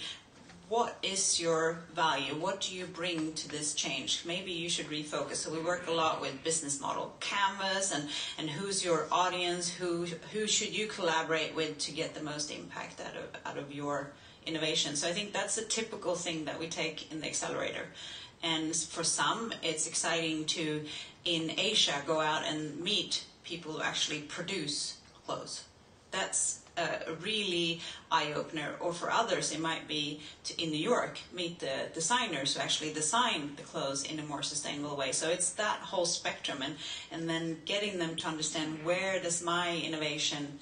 What is your value? What do you bring to this change? Maybe you should refocus. So we work a lot with business model canvas and who's your audience, who should you collaborate with to get the most impact out of your innovation. So I think that's a typical thing that we take in the accelerator. And for some, it's exciting to, in Asia, go out and meet people who actually produce clothes. That's a really eye-opener. Or for others, it might be in New York, meet the designers who actually design the clothes in a more sustainable way. So it's that whole spectrum, and then getting them to understand, where does my innovation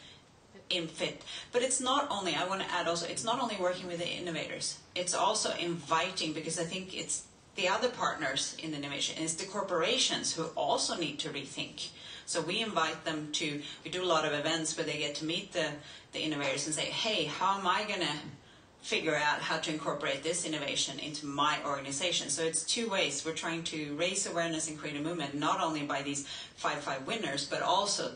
fit? But it's not only, I want to add also, it's not only working with the innovators, it's also inviting, because I think it's the other partners in the innovation is the corporations who also need to rethink. So we invite them we do a lot of events where they get to meet the innovators and say, hey, how am I going to figure out how to incorporate this innovation into my organization? So it's 2 ways. We're trying to raise awareness and create a movement, not only by these 5 winners, but also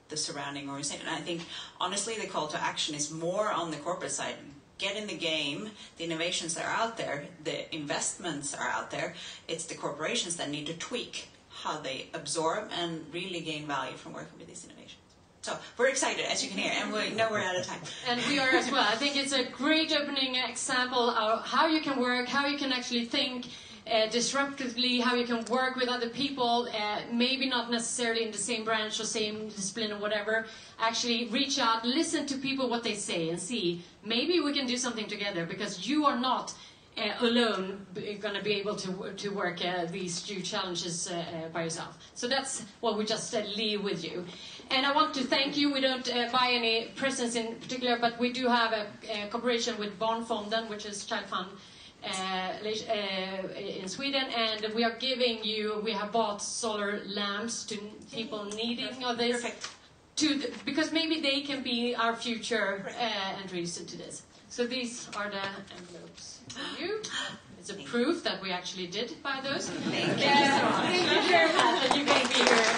the surrounding organization. And I think, honestly, the call to action is more on the corporate side. Get in the game. The innovations are out there. The investments are out there. It's the corporations that need to tweak how they absorb and really gain value from working with these innovations. So we're excited, as you can hear, and we know we're out of time. And we are as well. I think it's a great opening example of how you can work, how you can actually think disruptively, how you can work with other people, maybe not necessarily in the same branch or same discipline or whatever. Actually reach out, listen to people, what they say, and see, maybe we can do something together, because you are not alone going to be able to work these huge challenges by yourself. So that's what we just leave with you. And I want to thank you. We don't buy any presents in particular, but we do have a cooperation with Barnfonden, which is child fund in Sweden, and we are giving you, we have bought solar lamps to people needing of this. Perfect. Because maybe they can be our future entries into this. So these are the envelopes for you. It's a proof that we actually did buy those. Thank you. Thank you very much that you can be here.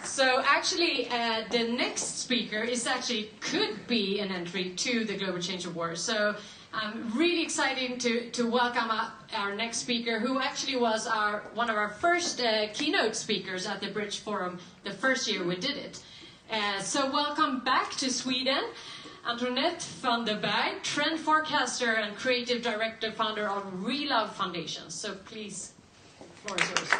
So actually, the next speaker could be an entry to the Global Change Award. So I'm really excited to welcome our next speaker, who actually was one of our first keynote speakers at the Bridge Forum the first year we did it. So welcome back to Sweden, Antoinette van der Berg, trend forecaster and creative director, founder of Relove Foundation. So please, the floor is yours.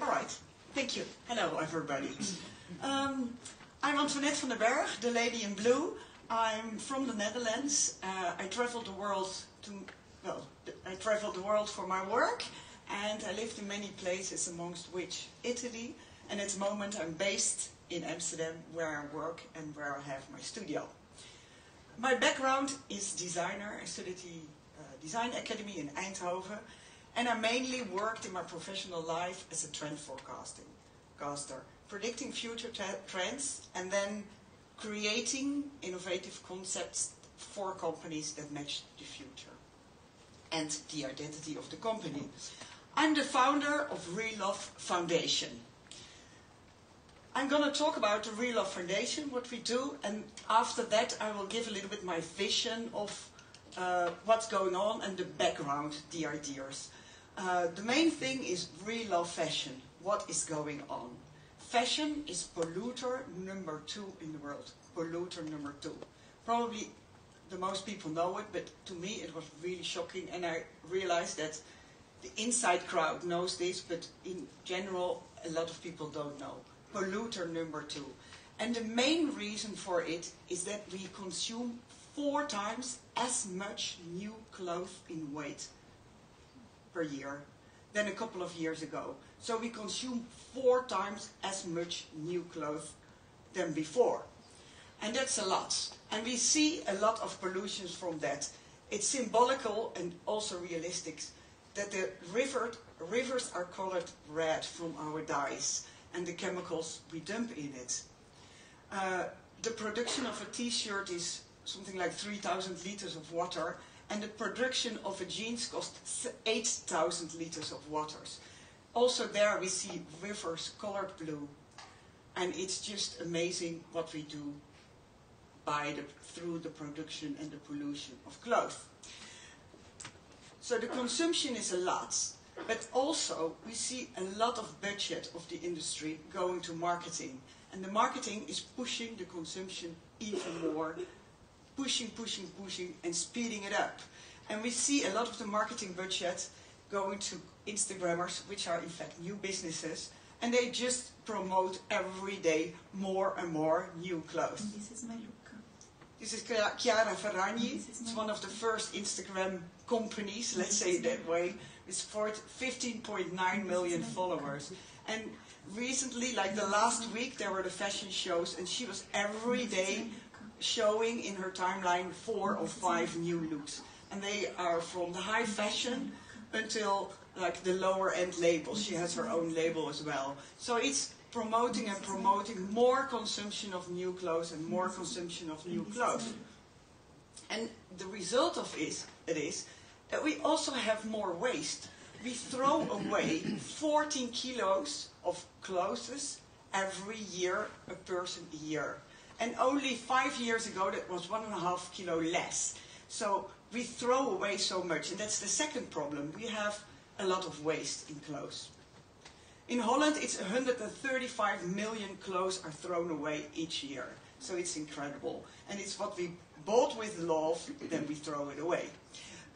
All right, thank you. Hello, everybody. I'm Antoinette van der Berg, the lady in blue. I'm from the Netherlands. I traveled the world for my work, and I lived in many places, amongst which Italy. And at the moment, I'm based in Amsterdam, where I work and where I have my studio. My background is designer. I studied the Design Academy in Eindhoven. And I mainly worked in my professional life as a trend forecaster, predicting future trends and then creating innovative concepts for companies that match the future and the identity of the company. I'm the founder of Relove Foundation. I'm going to talk about the Relove Foundation, what we do, and after that I will give a little bit my vision of what's going on and the background, the ideas. The main thing is Relove fashion. What is going on? Fashion is polluter number 2 in the world. Polluter number 2. Probably the most people know it, but to me it was really shocking, and I realized that the inside crowd knows this, but in general a lot of people don't know. Polluter number 2. And the main reason for it is that we consume 4 times as much new clothes in weight per year than a couple of years ago. So we consume 4 times as much new clothes than before. And that's a lot. And we see a lot of pollution from that. It's symbolical and also realistic that the rivers are colored red from our dyes and the chemicals we dump in it. The production of a t-shirt is something like 3,000 liters of water, and the production of a jeans costs 8,000 liters of water. Also there we see rivers colored blue, and it's just amazing what we do through the production and the pollution of clothes. So the consumption is a lot, but also we see a lot of budget of the industry going to marketing, and the marketing is pushing the consumption even more, pushing, and speeding it up. And we see a lot of the marketing budget going to Instagrammers, which are in fact new businesses, and they just promote every day more and more new clothes. And this is my look. This is Chiara Ferragni. It's one of the first Instagram companies, let's say it that way, with 15.9 million followers. And recently, like the last week, there were the fashion shows, and she was every day showing in her timeline 4 or 5 new looks, and they are from the high fashion until like the lower end labels. She has her own label as well. So it's promoting and promoting more consumption of new clothes and more consumption of new clothes. And the result of it is that we also have more waste. We throw away 14 kilos of clothes every year, a person a year. And only 5 years ago, that was 1.5 kilo less. So we throw away so much, and that's the second problem. We have a lot of waste in clothes. In Holland, it's 135 million clothes are thrown away each year. So it's incredible. And it's what we bought with love, then we throw it away.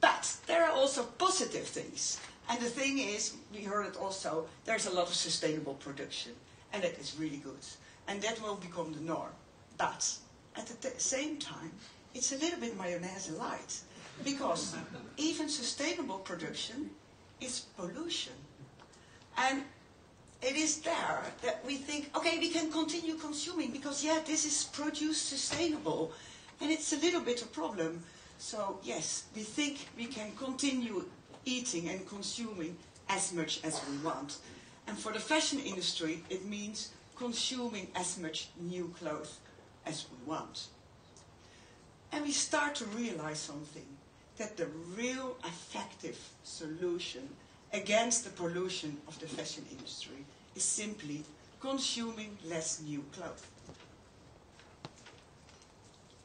But there are also positive things. And the thing is, we heard it also, there's a lot of sustainable production. And that is really good. And that will become the norm. But at the same time, it's a little bit mayonnaise light. Because even sustainable production is pollution. And it is there that we think, okay, we can continue consuming because, yeah, this is produced sustainable. And it's a little bit a problem. So, yes, we think we can continue eating and consuming as much as we want. And for the fashion industry, it means consuming as much new clothes as we want. And we start to realize something, that the real effective solution against the pollution of the fashion industry is simply consuming less new clothes.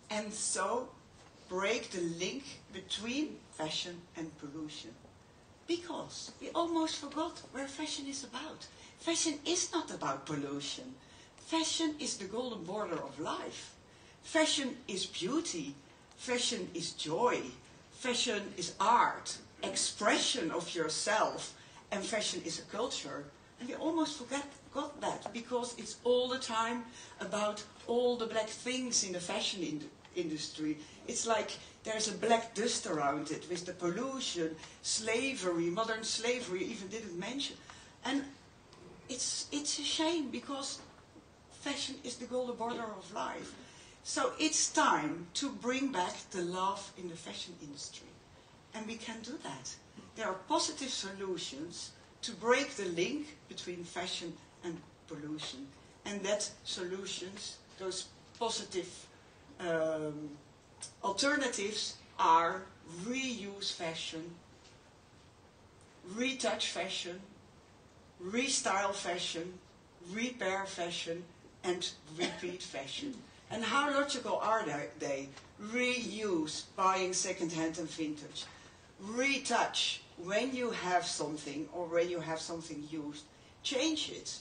And so break the link between fashion and pollution. Because we almost forgot where fashion is about. Fashion is not about pollution. Fashion is the golden border of life. Fashion is beauty. Fashion is joy. Fashion is art, expression of yourself. And fashion is a culture. And we almost forgot that because it's all the time about all the black things in the fashion industry. It's like there's a black dust around it with the pollution, slavery, modern slavery even didn't mention. And it's a shame because fashion is the golden border of life. So it's time to bring back the love in the fashion industry. And we can do that. There are positive solutions to break the link between fashion and pollution. And that solutions, those positive alternatives are reuse fashion, retouch fashion, restyle fashion, repair fashion, and repeat fashion. And how logical are they? Reuse, buying second-hand and vintage. Retouch, when you have something or when you have something used, change it.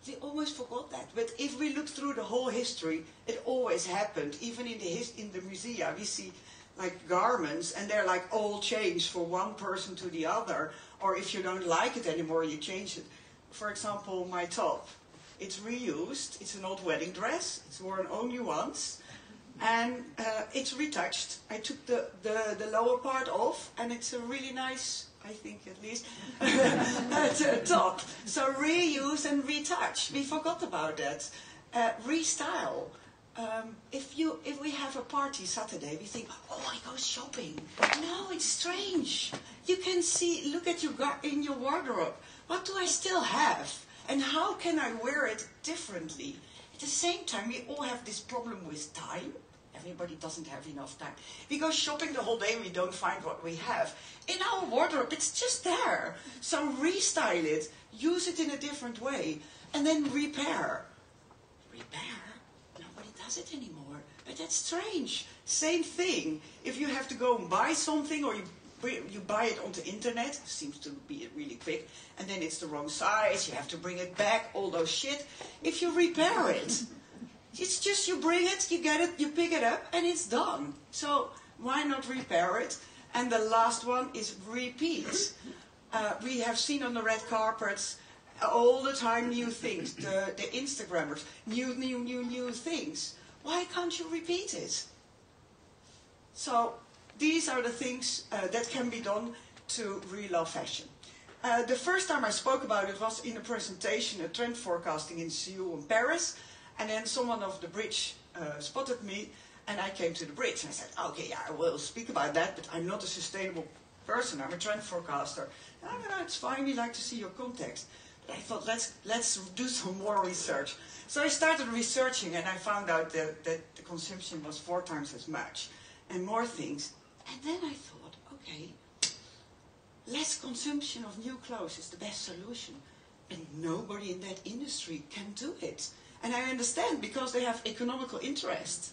We almost forgot that. But if we look through the whole history, it always happened. Even in the musea, we see like garments and they're like all changed from one person to the other. Or if you don't like it anymore, you change it. For example, my top. It's reused. It's an old wedding dress. It's worn only once. And it's retouched. I took the lower part off and it's a really nice, I think at least, top. So reuse and retouch. We forgot about that. Restyle. If we have a party Saturday, we think, oh, I go shopping. No, it's strange. You can see, look at in your wardrobe. What do I still have? And how can I wear it differently? At the same time, we all have this problem with time. Everybody doesn't have enough time. We go shopping the whole day, we don't find what we have. In our wardrobe, it's just there. So restyle it, use it in a different way, and then repair. Repair? Nobody does it anymore. But that's strange. Same thing. If you have to go and buy something, or you buy it on the internet, it seems to be really quick, and then it's the wrong size, you have to bring it back, all those shit. If you repair it, it's just you bring it, you get it, you pick it up, and it's done. So why not repair it? And the last one is repeat. We have seen on the red carpets all the time new things, the Instagrammers, new things. Why can't you repeat it? So these are the things that can be done to re-love fashion. The first time I spoke about it was in a presentation, a trend forecasting in Seoul and Paris. And then someone of the bridge spotted me, and I came to the bridge. And I said, okay, yeah, I will speak about that, but I'm not a sustainable person. I'm a trend forecaster. No, it's fine. We like to see your context. But I thought, let's do some more research. So I started researching, and I found out that the consumption was 4 times as much, and more things. And then I thought, okay, less consumption of new clothes is the best solution. And nobody in that industry can do it. And I understand because they have economical interest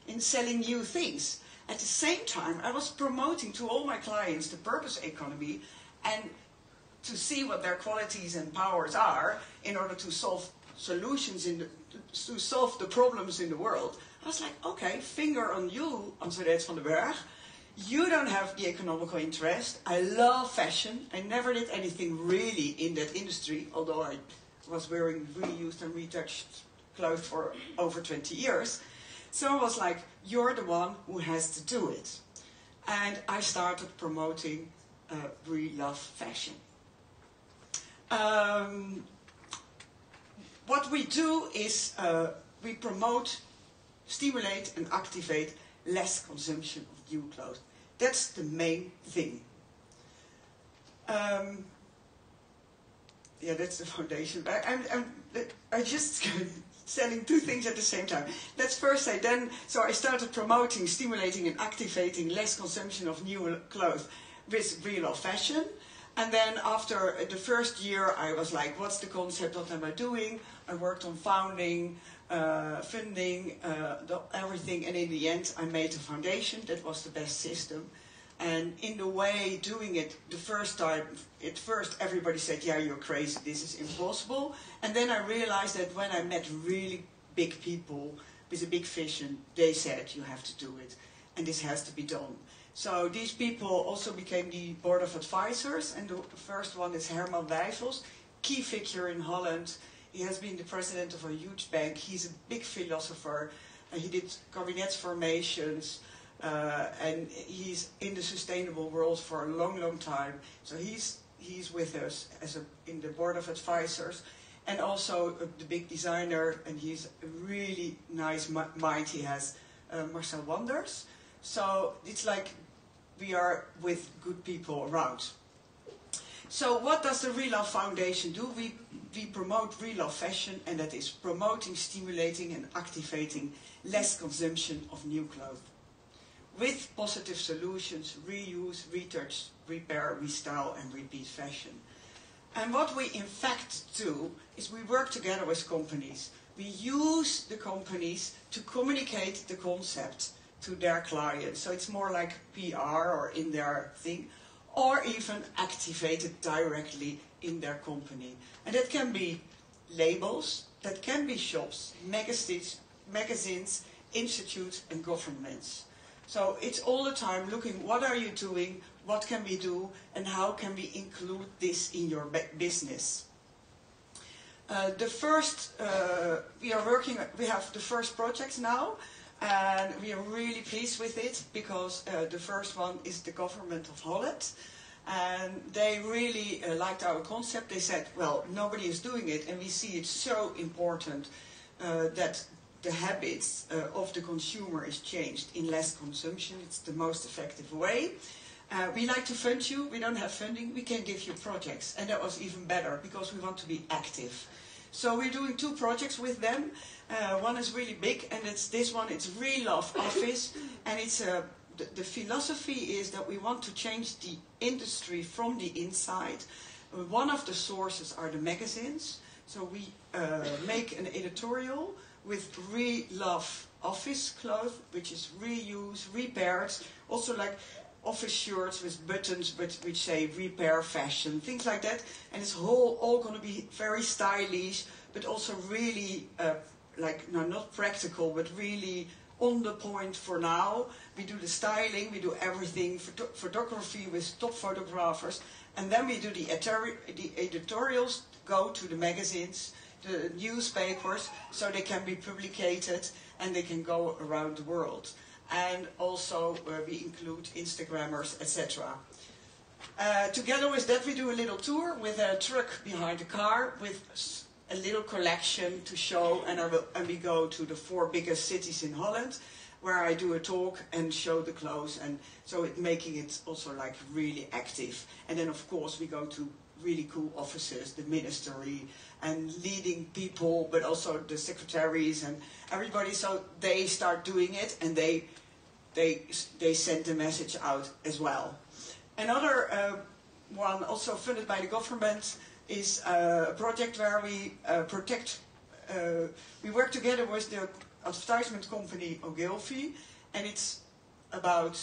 in selling new things. At the same time, I was promoting to all my clients the purpose economy and to see what their qualities and powers are in order to solve solutions to solve the problems in the world. I was like, okay, finger on you, Antoinette van den Berg. You don't have the economical interest. I love fashion. I never did anything really in that industry, although I was wearing reused and retouched clothes for over 20 years. So I was like, you're the one who has to do it. and I started promoting We Love Fashion. What we do is we promote, stimulate and activate less consumption of new clothes. That's the main thing. Yeah, that's the foundation. I just selling two things at the same time. Let's first say so I started promoting, stimulating and activating less consumption of new clothes with We Love Fashion. And then after the first year I was like, what's the concept, what am I doing? I worked on funding, everything, and in the end I made a foundation that was the best system. And in the way doing it, the first time, at first everybody said, yeah, you're crazy, this is impossible. And then I realized that when I met really big people with a big vision, they said, you have to do it, and this has to be done. So these people also became the board of advisors, and the first one is Herman Wijfels, key figure in Holland. He has been the president of a huge bank. He's a big philosopher. He did cabinet formations. And he's in the sustainable world for a long, long time. So he's with us in the board of advisors, and also the big designer. And he's a really nice mind. He has Marcel Wanders. So it's like we are with good people around. So what does the We Love Foundation do? We promote We Love Fashion, and that is promoting, stimulating, and activating less consumption of new clothes, with positive solutions, reuse, retouch, repair, restyle and repeat fashion. And what we in fact do is we work together with companies. We use the companies to communicate the concept to their clients. So it's more like PR or in their thing, or even activated directly in their company. And that can be labels, that can be shops, magazines, institutes and governments. So it's all the time looking, what are you doing, what can we do, and how can we include this in your business. We have the first projects now, and we are really pleased with it, because the first one is the government of Holland. And they really liked our concept. They said, well, nobody is doing it, and we see it so important that the habits of the consumer is changed in less consumption. It's the most effective way. We like to fund you. We don't have funding. We can give you projects. And that was even better, because we want to be active. So we're doing 2 projects with them. One is really big, and it's this one. It's We Love Office. And it's the philosophy is that we want to change the industry from the inside. One of the sources are the magazines. So we make an editorial with We Love Office clothes, which is reuse, repaired, also like office shirts with buttons which say repair fashion, things like that. And it's all going to be very stylish, but also really not practical, but really on the point for now. We do the styling, we do everything, photography with top photographers, and then we do the editorials, go to the magazines, the newspapers, so they can be publicated and they can go around the world. And also we include Instagrammers, etc. Together with that, we do a little tour with a truck behind the car with a little collection to show, and we go to the 4 biggest cities in Holland, where I do a talk and show the clothes, and so making it also like really active. And then of course we go to really cool offices, the ministry, and leading people, but also the secretaries and everybody. So they start doing it, and they send the message out as well. Another one, also funded by the government, is a project where we we work together with the advertisement company Ogilvy, and it's about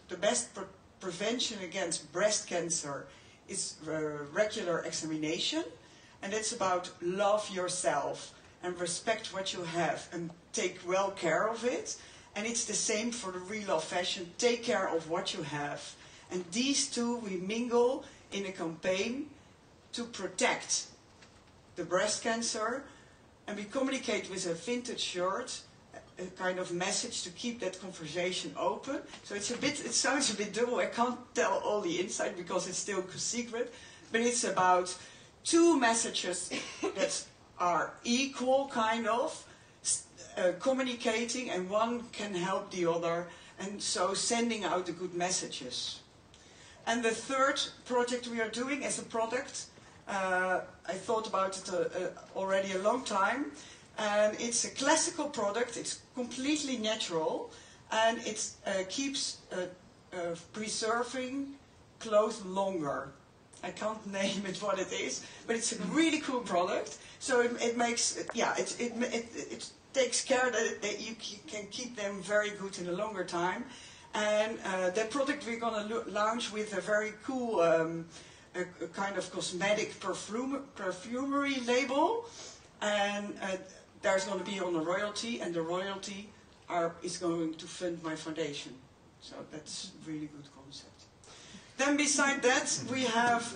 the best prevention against breast cancer is regular examination, and it's about love yourself and respect what you have and take well care of it. And it's the same for the We Love Fashion, take care of what you have. And these two we mingle in a campaign to protect the breast cancer, and we communicate with a vintage shirt a kind of message to keep that conversation open. So it sounds a bit double. I can't tell all the inside because it's still a secret, but it's about two messages that are equal, kind of, communicating, and one can help the other, and so sending out the good messages. And the third project we are doing as a product, I thought about it already a long time, and it's a classical product. It's completely natural, and it keeps preserving clothes longer. I can't name it what it is, but it's a really cool product. So it makes, yeah, it takes care that you can keep them very good in a longer time. And that product we're going to launch with a very cool a kind of cosmetic perfumery label. And there's going to be on a royalty, and the royalty is going to fund my foundation. So that's a really good concept. Then beside that, we have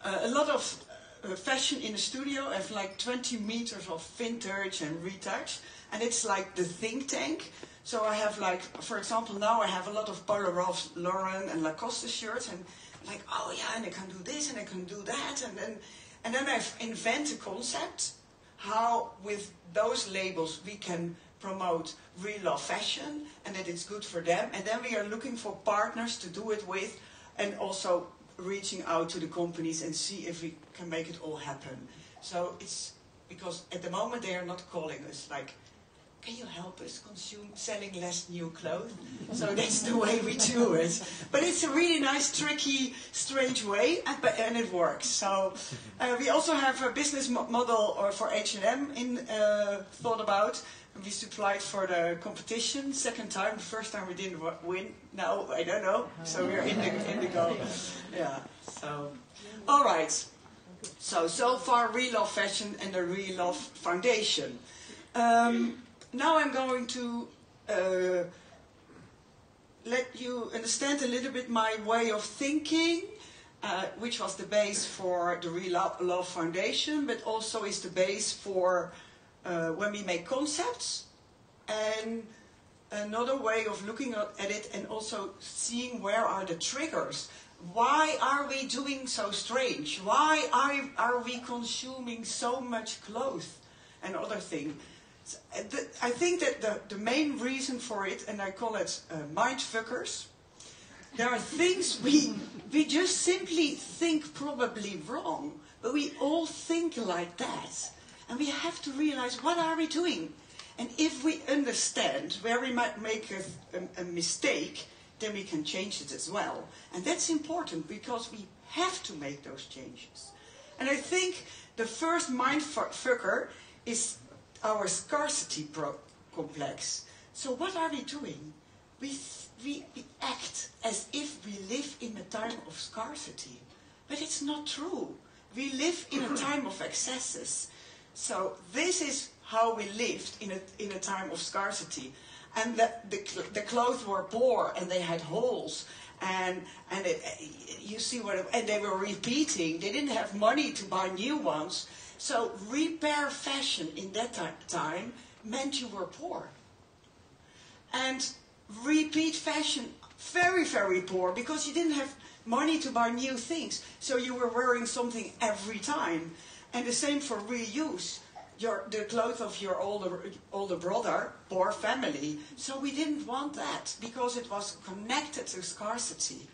a lot of fashion in the studio. I have like 20 meters of vintage and retouch, and it's like the think tank. So I have like, for example, now I have a lot of Paul Lauren and Lacoste shirts, and like, oh yeah, and I can do this and I can do that, and then I invent a concept how with those labels we can promote real love fashion and that it's good for them, and then we are looking for partners to do it with, and also reaching out to the companies and see if we can make it all happen. So it's because at the moment they are not calling us like, can you help us selling less new clothes? So that's the way we do it. But it's a really nice, tricky, strange way, and it works. So we also have a business model for H&M thought about. We supplied for the competition, second time. The first time we didn't win. Now I don't know. So we're in the goal. Yeah. So, all right. So far, Real Love Fashion and the Real Love Foundation. Now I'm going to let you understand a little bit my way of thinking, which was the base for the Real Love Foundation, but also is the base for when we make concepts, and another way of looking at it and also seeing where are the triggers. Why are we doing so strange? Why are we consuming so much clothes and other things? I think that the main reason for it, and I call it mindfuckers, there are things we just simply think probably wrong, but we all think like that. And we have to realize, what are we doing? And if we understand where we might make a mistake, then we can change it as well. And that's important because we have to make those changes. And I think the first mindfucker is our scarcity complex. So what are we doing? We act as if we live in a time of scarcity. But it's not true. We live in a time of excesses. So this is how we lived in a time of scarcity. And the clothes were poor and they had holes. And you see and they were repeating. They didn't have money to buy new ones. So repair fashion in that time meant you were poor. And repeat fashion, very, very poor, because you didn't have money to buy new things. So you were wearing something every time. And the same for reuse. The clothes of your older brother, poor family. So we didn't want that because it was connected to scarcity.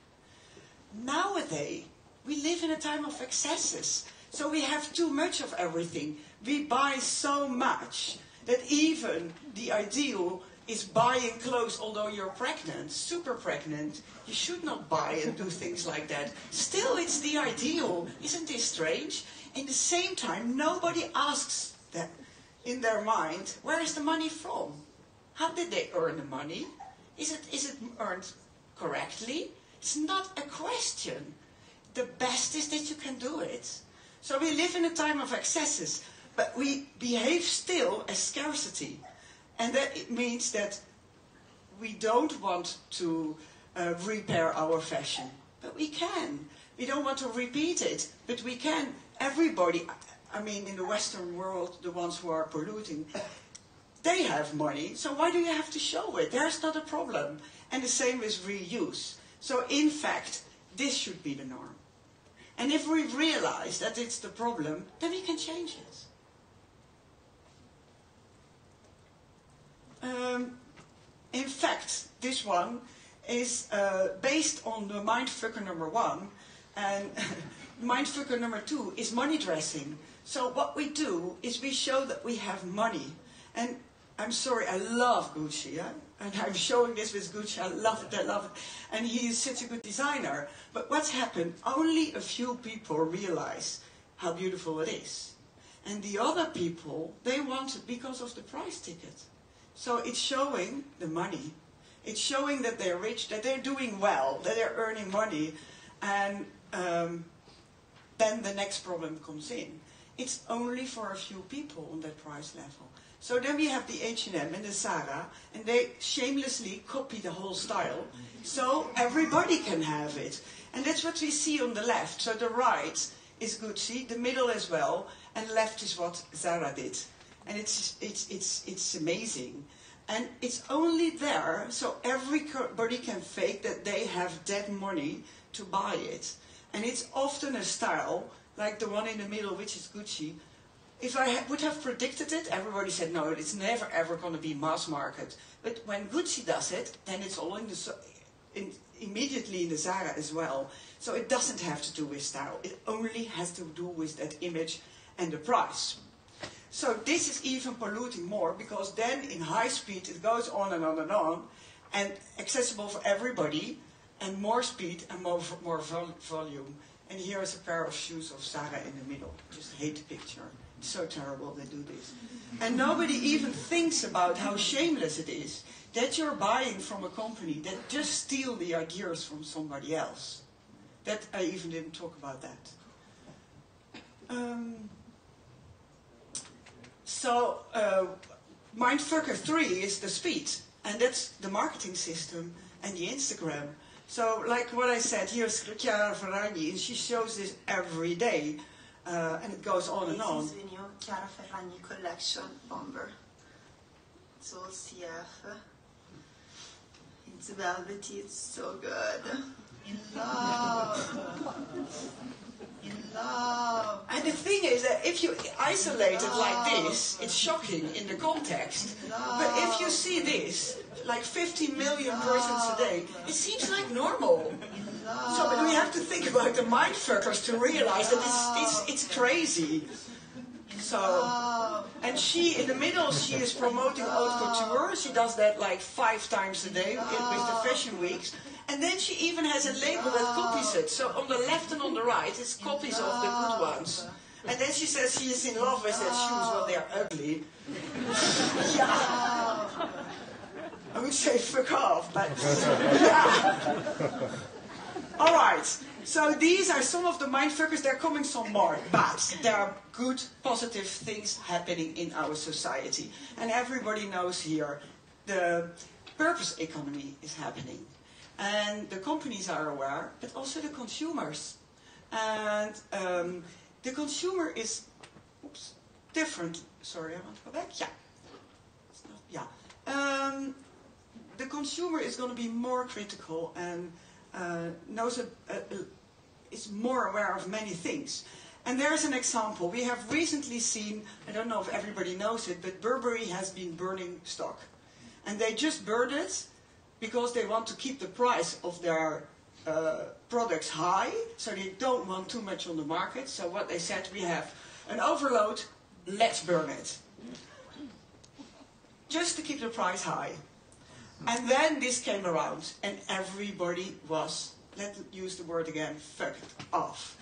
Nowadays, we live in a time of excesses. So we have too much of everything. We buy so much that even the ideal is buying clothes, although you're pregnant, super pregnant. You should not buy and do things like that. Still, it's the ideal. Isn't this strange? In the same time, nobody asks them in their mind, where is the money from? How did they earn the money? Is it earned correctly? It's not a question. The best is that you can do it. So we live in a time of excesses, but we behave still as scarcity. And that it means that we don't want to repair our fashion, but we can. We don't want to repeat it, but we can. Everybody, I mean in the Western world, the ones who are polluting, they have money, so why do you have to show it? There's not a problem. And the same with reuse. So in fact, this should be the norm. And if we realize that it's the problem, then we can change it. In fact, this one is based on the mindfucker number 1, and mindfucker number 2 is money dressing. So what we do is we show that we have money. And I'm sorry, I love Gucci, yeah? And I'm showing this with Gucci, I love it, I love it. And he is such a good designer. But what's happened, only a few people realize how beautiful it is. And the other people, they want it because of the price ticket. So it's showing the money. It's showing that they're rich, that they're doing well, that they're earning money. And then the next problem comes in. It's only for a few people on that price level. So then we have the H&M and the Zara, and they shamelessly copy the whole style, so everybody can have it. And that's what we see on the left. So the right is Gucci, the middle as well, and left is what Zara did. And it's amazing. And it's only there, so everybody can fake that they have that money to buy it. And it's often a style, like the one in the middle, which is Gucci. If I would have predicted it, everybody said, no, it's never ever going to be mass market. But when Gucci does it, then it's all immediately in the Zara as well. So it doesn't have to do with style. It only has to do with that image and the price. So this is even polluting more, because then in high speed it goes on and on and on, and accessible for everybody, and more speed and more volume. And here is a pair of shoes of Zara in the middle. Just hate the picture. It's so terrible they do this. And nobody even thinks about how shameless it is that you're buying from a company that just steal the ideas from somebody else. That I even didn't talk about that. Mindfucker 3 is the speed, and that's the marketing system and the Instagram. So, like what I said, here's CLARA, and she shows this every day, and it goes on and on. This is the new CLARA collection bomber. It's all CF. It's velvety, it's so good. In love. In love. And the thing is that if you isolate it like this, it's shocking in the context. But if you see this, like 50 million persons a day, it seems like normal. So but we have to think about the mindfuckers to realize that it's crazy. So, and she, in the middle, she is promoting haute couture. She does that like 5 times a day with the fashion weeks. And then she even has a label that copies it. So on the left and on the right, it's copies of the good ones. And then she says she is in love with that shoes. Well, they're ugly. Yeah. I would say fuck off, but yeah. All right. So these are some of the mindfuckers. There are coming some more, but there are good, positive things happening in our society. And everybody knows here the purpose economy is happening. And the companies are aware, but also the consumers. And the consumer is different. Sorry, I want to go back. Yeah. It's not, yeah. The consumer is going to be more critical and is more aware of many things. And there's an example. We have recently seen, I don't know if everybody knows it, but Burberry has been burning stock. And they just burned it because they want to keep the price of their products high, so they don't want too much on the market. So what they said, we have an overload, let's burn it. Just to keep the price high. And then this came around, and everybody was, let's use the word again, fucked off.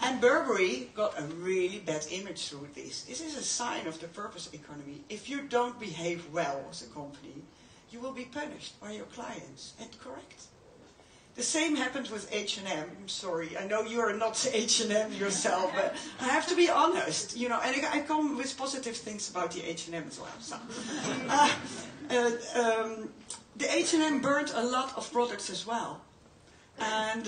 And Burberry got a really bad image through this. This is a sign of the purpose economy. If you don't behave well as a company, you will be punished by your clients. And correct. The same happened with H&M. I'm sorry, I know you're not H&M yourself, but I have to be honest, you know, and I come with positive things about the H&M as well. So, the H&M burned a lot of products as well. And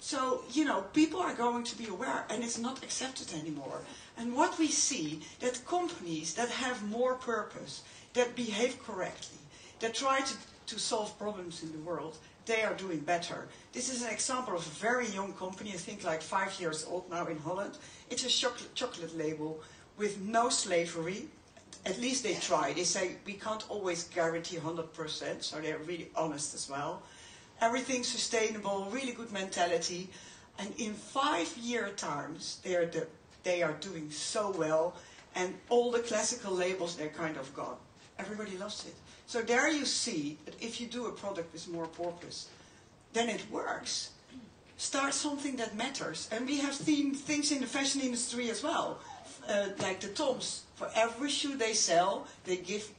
So, you know, people are going to be aware, and it's not accepted anymore. And what we see, that companies that have more purpose, that behave correctly, that try to solve problems in the world, they are doing better. This is an example of a very young company, I think like 5 years old now in Holland. It's a chocolate label with no slavery. At least they try. They say we can't always guarantee 100%, so they're really honest as well. Everything sustainable, really good mentality. And in 5-year times, they are doing so well. And all the classical labels, they're kind of gone. Everybody loves it. So there you see that if you do a product with more purpose, then it works. Start something that matters. And we have seen things in the fashion industry as well. Like the Toms. For every shoe they sell, they give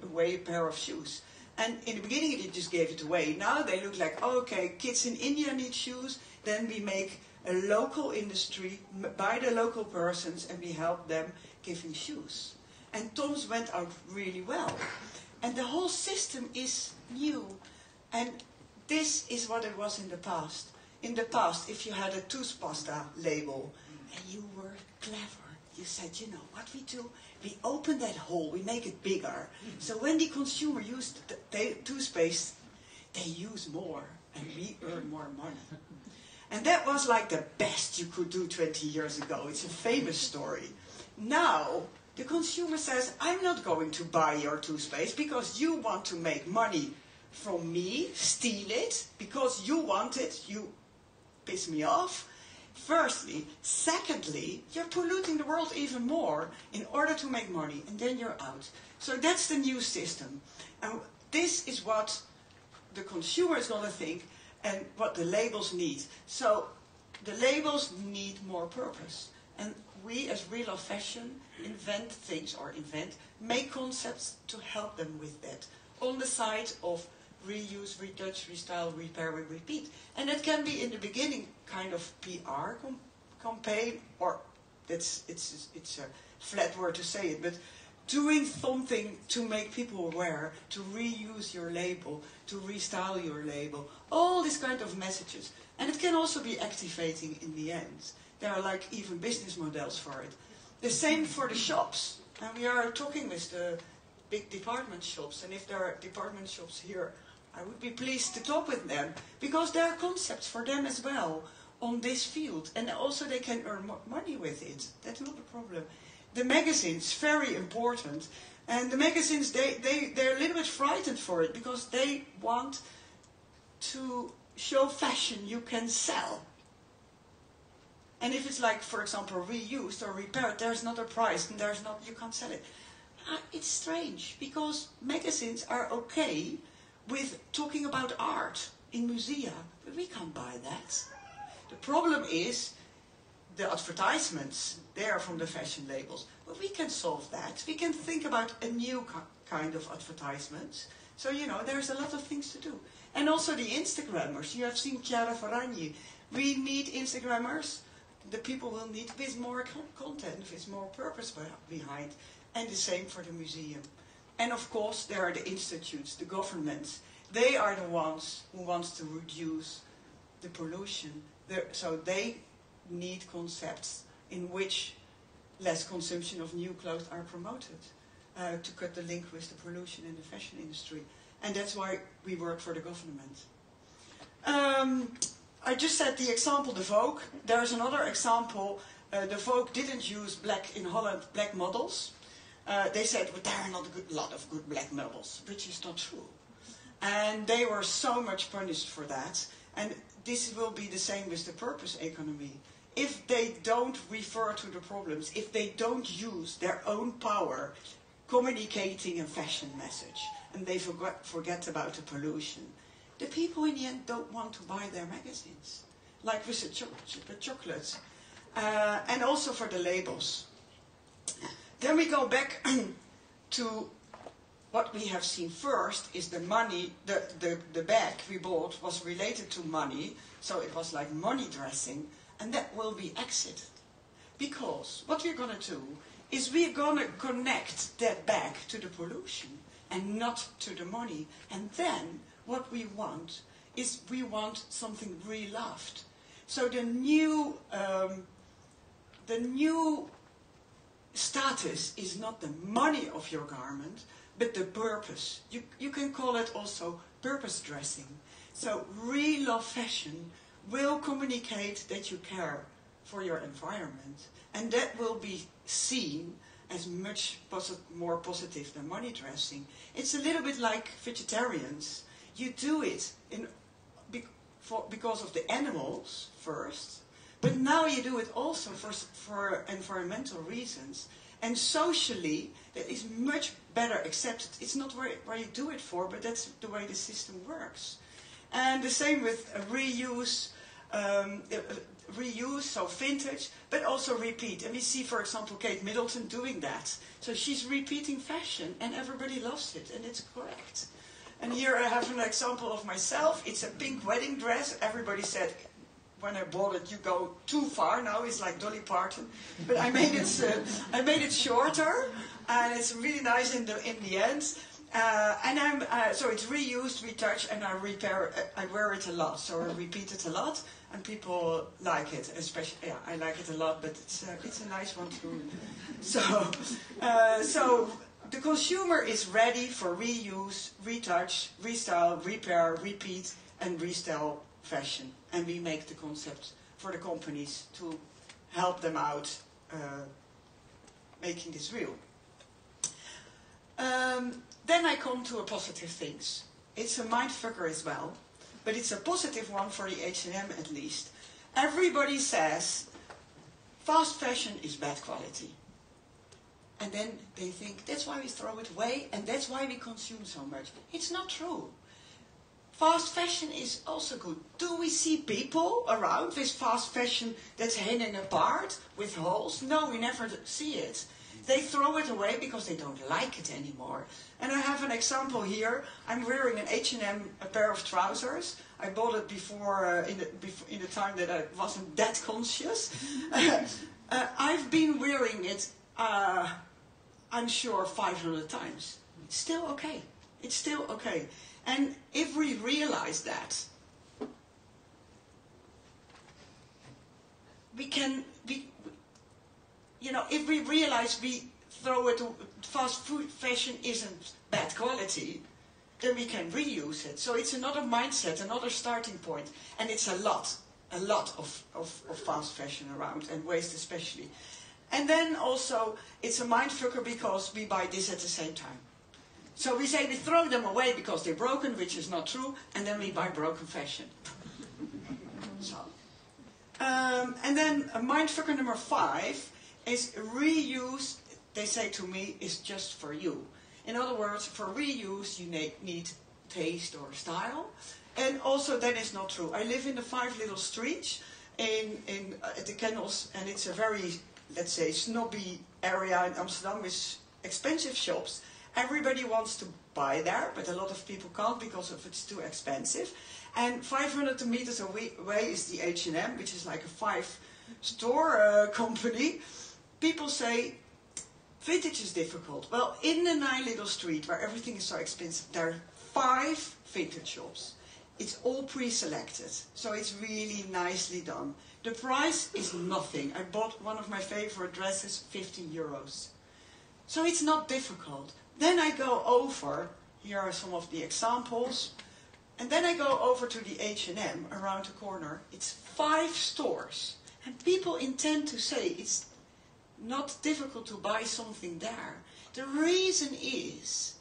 away a pair of shoes. And in the beginning they just gave it away. Now they look like, oh, okay, kids in India need shoes. Then we make a local industry by the local persons and we help them giving shoes. And Tom's went out really well. And the whole system is new. And this is what it was in the past. In the past, if you had a toothpasta label and you were clever, you said, you know what we do? We open that hole, we make it bigger. So when the consumer used the toothpaste, they use more and we earn more money. And that was like the best you could do 20 years ago. It's a famous story. Now, the consumer says, I'm not going to buy your toothpaste because you want to make money from me, steal it, because you want it, you piss me off. Firstly. Secondly, you're polluting the world even more in order to make money, and then you're out. So that's the new system. And this is what the consumer is going to think and what the labels need. So the labels need more purpose. And we as Real of Fashion make concepts to help them with that. On the side of reuse, retouch, restyle, repair, and repeat. And that can be in the beginning kind of PR campaign, or it's a flat word to say it, but doing something to make people aware, to reuse your label, to restyle your label, all these kind of messages. And it can also be activating in the end. There are like even business models for it. The same for the shops. And we are talking with the big department shops, and if there are department shops here, I would be pleased to talk with them, because there are concepts for them as well on this field, and also they can earn money with it. That's not a problem. The magazines, very important, and the magazines, they're a little bit frightened for it, because they want to show fashion you can sell. And if it's like, for example, reused or repaired, there's not a price, and you can't sell it. It's strange, because magazines are okay with talking about art in musea, but we can't buy that. The problem is the advertisements, they are from the fashion labels, but we can solve that. We can think about a new kind of advertisements. So, you know, there's a lot of things to do. And also the Instagrammers. You have seen CLARA. We need Instagrammers. The people will need with more content, with more purpose behind. And the same for the museum. And of course, there are the institutes, the governments. They are the ones who want to reduce the pollution. So they need concepts in which less consumption of new clothes are promoted to cut the link with the pollution in the fashion industry. And that's why we work for the government. I just said the example, the Vogue. There's another example. The Vogue didn't use in Holland, black models. They said, well, there are not a lot of good black models, which is not true. And they were so much punished for that. And this will be the same with the purpose economy. If they don't refer to the problems, if they don't use their own power communicating a fashion message, and they forget about the pollution, the people in the end don't want to buy their magazines, like with the chocolates, and also for the labels. Then we go back to what we have seen first is the money, the bag we bought was related to money, so it was like money dressing, and that will be exited. Because what we're going to do is we're going to connect that bag to the pollution and not to the money. And then what we want is we want something re-loved. So the new status is not the money of your garment, but the purpose. You can call it also purpose dressing. So real love fashion will communicate that you care for your environment, and that will be seen as much more positive than money dressing. It's a little bit like vegetarians. You do it because of the animals first, but now you do it also for environmental reasons. And socially, that is much better accepted. It's not where you do it for, but that's the way the system works. And the same with reuse, so vintage, but also repeat. And we see, for example, Kate Middleton doing that. So she's repeating fashion, and everybody loves it, and it's correct. And here I have an example of myself. It's a pink wedding dress. Everybody said, when I bought it, you go too far. Now it's like Dolly Parton. But I made it shorter, and it's really nice in the end. So it's reused, retouched, and I wear it a lot. So I repeat it a lot, and people like it. Especially, yeah, I like it a lot, but it's a nice one too. So the consumer is ready for reuse, retouch, restyle, repair, repeat, and restyle fashion. And we make the concept for the companies to help them out making this real. Then I come to a positive things. It's a mindfucker as well, but it's a positive one for the H&M at least. Everybody says fast fashion is bad quality. And then they think that's why we throw it away and that's why we consume so much. It's not true. Fast fashion is also good. Do we see people around with fast fashion that's hanging apart with holes? No, we never see it. They throw it away because they don't like it anymore. And I have an example here. I'm wearing an H&M pair of trousers. I bought it before in the time that I wasn't that conscious. I've been wearing it, I'm sure, 500 times. It's still okay. It's still okay. And if we realize that, if we realize we throw it, fast food fashion isn't bad quality, then we can reuse it. So it's another mindset, another starting point. And it's a lot of fast fashion around, and waste especially. And then also, it's a mindfucker because we buy this at the same time. So we say we throw them away because they're broken, which is not true, and then we buy broken fashion. So, and then mindfucker number 5 is reuse, they say to me, is just for you. In other words, for reuse you need taste or style. And also that is not true. I live in the 5 little streets in the Kennels, and it's a very, let's say, snobby area in Amsterdam with expensive shops. Everybody wants to buy there, but a lot of people can't because it's too expensive. And 500 meters away is the H&M, which is like a 5-store company. People say, vintage is difficult. Well, in the 9 little street where everything is so expensive, there are 5 vintage shops. It's all pre-selected, so it's really nicely done. The price is nothing. I bought one of my favorite dresses, 15 euros. So it's not difficult. Then I go over, here are some of the examples, and then I go over to the H&M around the corner. It's 5 stores. And people intend to say it's not difficult to buy something there. The reason is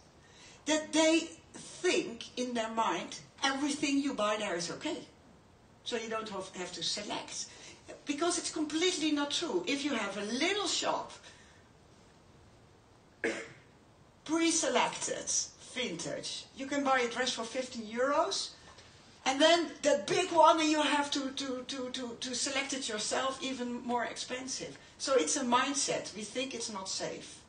that they think in their mind everything you buy there is okay. So you don't have to select. Because it's completely not true. If you have a little shop, pre-selected, vintage, you can buy a dress for 15 euros, and then that big one, and you have to select it yourself, even more expensive. So it's a mindset. We think it's not safe.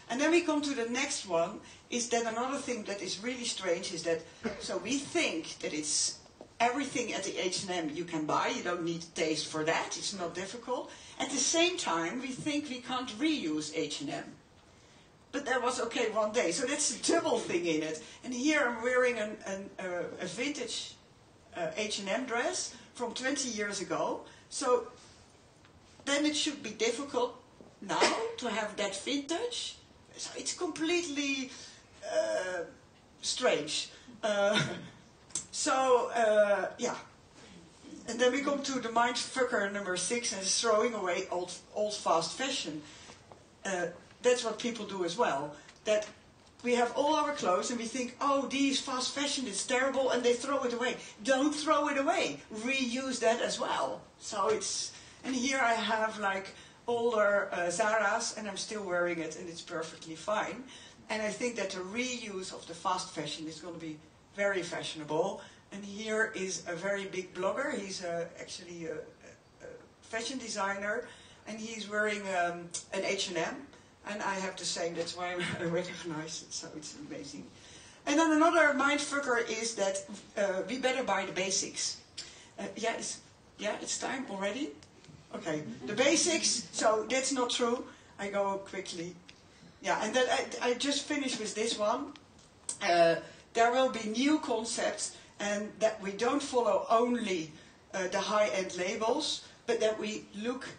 And then we come to the next one, is that another thing that is really strange is that, so we think that it's everything at the H&M you can buy, you don't need taste for that, it's not difficult. At the same time, we think we can't reuse H&M. But that was okay one day, so that's a double thing in it. And here I'm wearing a vintage H&M dress from 20 years ago. So then it should be difficult now to have that vintage. So it's completely strange. Yeah. And then we come to the mindfucker number 6, and it's throwing away old fast fashion. That's what people do as well. That we have all our clothes and we think, oh, these fast fashion is terrible, and they throw it away. Don't throw it away. Reuse that as well. So it's, and here I have like older Zara's, and I'm still wearing it, and it's perfectly fine. And I think that the reuse of the fast fashion is going to be very fashionable. And here is a very big blogger. He's actually a fashion designer, and he's wearing an H&M. And I have to say, that's why I recognize it, so it's amazing. And then another mindfucker is that we better buy the basics. It's time already? Okay, the basics, so that's not true. I go quickly. Yeah, and then I just finished with this one. There will be new concepts, and that we don't follow only the high-end labels, but that we look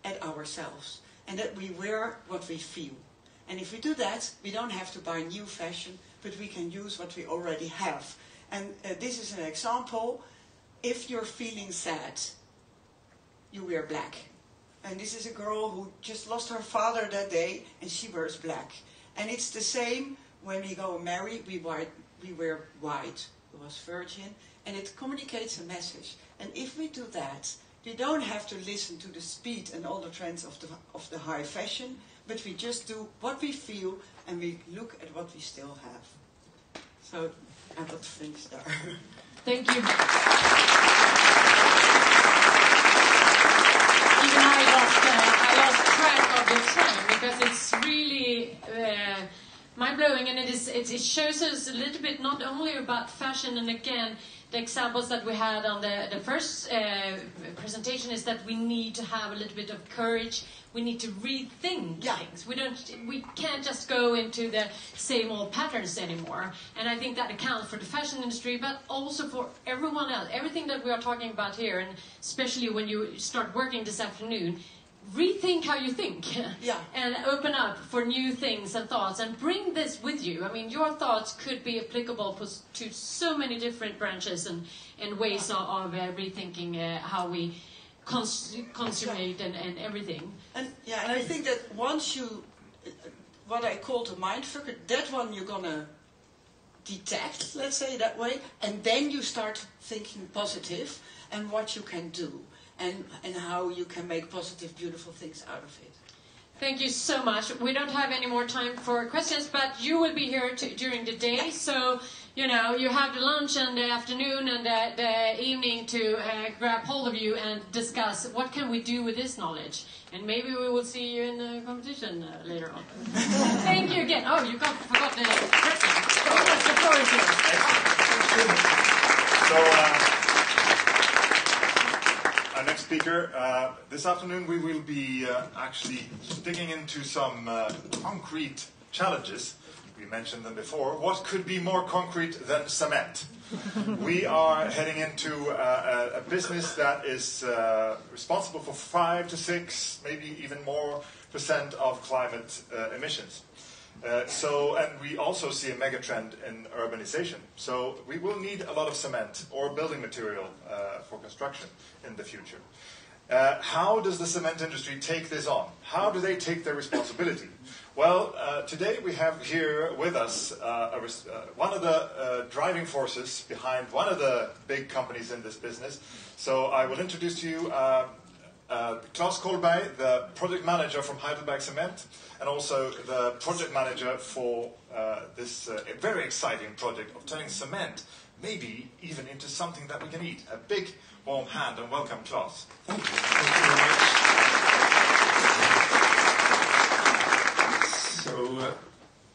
at ourselves. And that we wear what we feel. And if we do that, we don't have to buy new fashion, but we can use what we already have. And this is an example. If you're feeling sad, you wear black. And this is a girl who just lost her father that day, and she wears black. And it's the same when we go marry, we wear white. It was virgin, and it communicates a message. And if we do that, we don't have to listen to the speed and all the trends of the high fashion, but we just do what we feel, and we look at what we still have. So I got to finish there. Thank you. Even I lost track of the trend, because it's really mind-blowing, and it shows us a little bit not only about fashion, and again, the examples that we had on the first presentation is that we need to have a little bit of courage. We need to rethink things. We can't just go into the same old patterns anymore. And I think that accounts for the fashion industry, but also for everyone else. Everything that we are talking about here, and especially when you start working this afternoon, rethink how you think, and open up for new things and thoughts, and bring this with you. I mean, your thoughts could be applicable to so many different branches and ways of rethinking how we consummate and everything. And I think that once you, what I call the mindfucker, that one you're gonna detect, let's say that way, and then you start thinking positive and what you can do. And how you can make positive, beautiful things out of it. Thank you so much. We don't have any more time for questions, but you will be here during the day, so you have the lunch and the afternoon and the evening to grab hold of you and discuss what can we do with this knowledge. And maybe we will see you in the competition later on. Thank you again. Oh, you forgot the question. The floor is yours. Our next speaker, this afternoon we will be actually digging into some concrete challenges. We mentioned them before. What could be more concrete than cement? We are heading into a business that is responsible for 5 to 6, maybe even more % of climate emissions. And we also see a megatrend in urbanization. So we will need a lot of cement or building material for construction in the future. How does the cement industry take this on? How do they take their responsibility? Well, today we have here with us one of the driving forces behind one of the big companies in this business. So I will introduce to you Klaus KOLLBERG, the project manager from Heidelberg Cement, and also the project manager for this very exciting project of turning cement maybe even into something that we can eat. A big warm hand and welcome, Klaus. Thank you. Thank you very much. So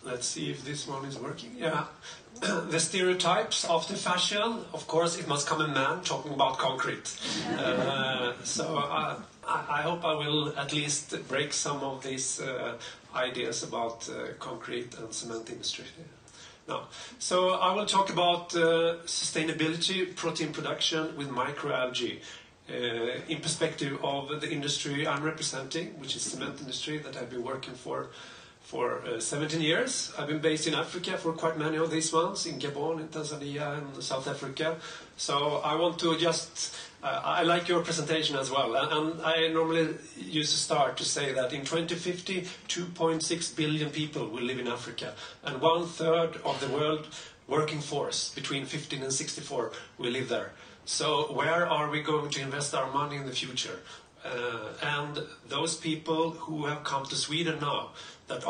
let's see if this one is working. Yeah. The stereotypes of the fashion, of course, it must come a man talking about concrete. So I hope I will at least break some of these ideas about concrete and cement industry. No. So I will talk about sustainability, protein production with microalgae in perspective of the industry I'm representing, which is cement industry that I've been working for 17 years. I've been based in Africa for quite many of these ones, in Gabon, in Tanzania, and South Africa. So I want to just, I like your presentation as well. And I normally use to start to say that in 2050, 2.6 billion people will live in Africa. And 1/3 of the world working force, between 15 and 64, will live there. So where are we going to invest our money in the future? And those people who have come to Sweden now, that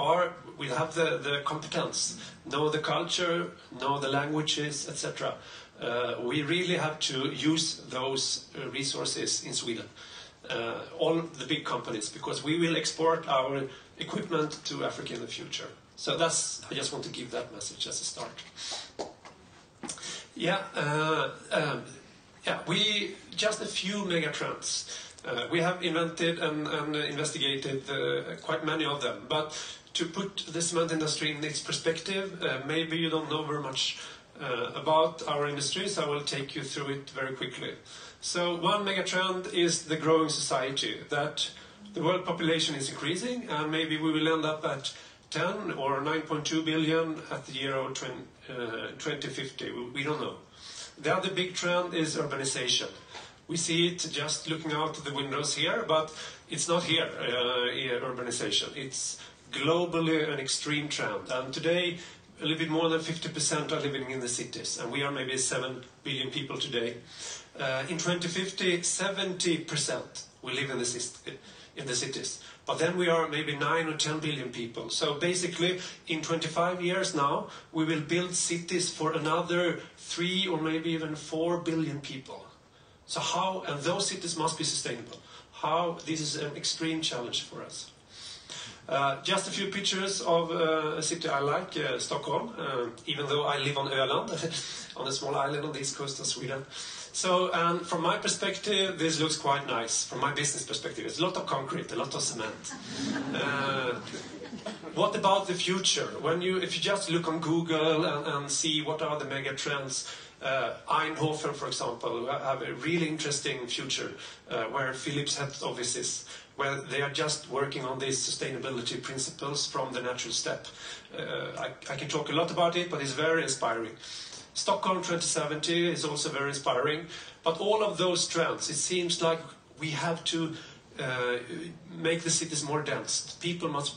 will have the competence, know the culture, know the languages, etc. We really have to use those resources in Sweden, all the big companies, because we will export our equipment to Africa in the future. So I just want to give that message as a start. Just a few megatrends. We have invented and investigated quite many of them, but to put the cement industry in its perspective, maybe you don't know very much about our industry, so I will take you through it very quickly. So one megatrend is the growing society, that the world population is increasing, and maybe we will end up at 10 or 9.2 billion at the year of 2050. We don't know. The other big trend is urbanization. We see it just looking out of the windows here, but it's not here, urbanization. It's globally an extreme trend. And today, a little bit more than 50% are living in the cities, and we are maybe 7 billion people today. In 2050, 70% will live in the cities. But then we are maybe 9 or 10 billion people. So basically, in 25 years now, we will build cities for another 3 or maybe even 4 billion people. So how, and those cities must be sustainable. This is an extreme challenge for us. Just a few pictures of a city I like, Stockholm, even though I live on Öland, on a small island on the east coast of Sweden. So, from my perspective, this looks quite nice. From my business perspective, it's a lot of concrete, a lot of cement. What about the future? If you just look on Google and see what are the mega trends, Eindhoven, for example, have a really interesting future where Philips has offices, where they are just working on these sustainability principles from the natural step. I can talk a lot about it, but it's very inspiring. Stockholm 2070 is also very inspiring, but all of those trends, it seems like we have to make the cities more dense. People must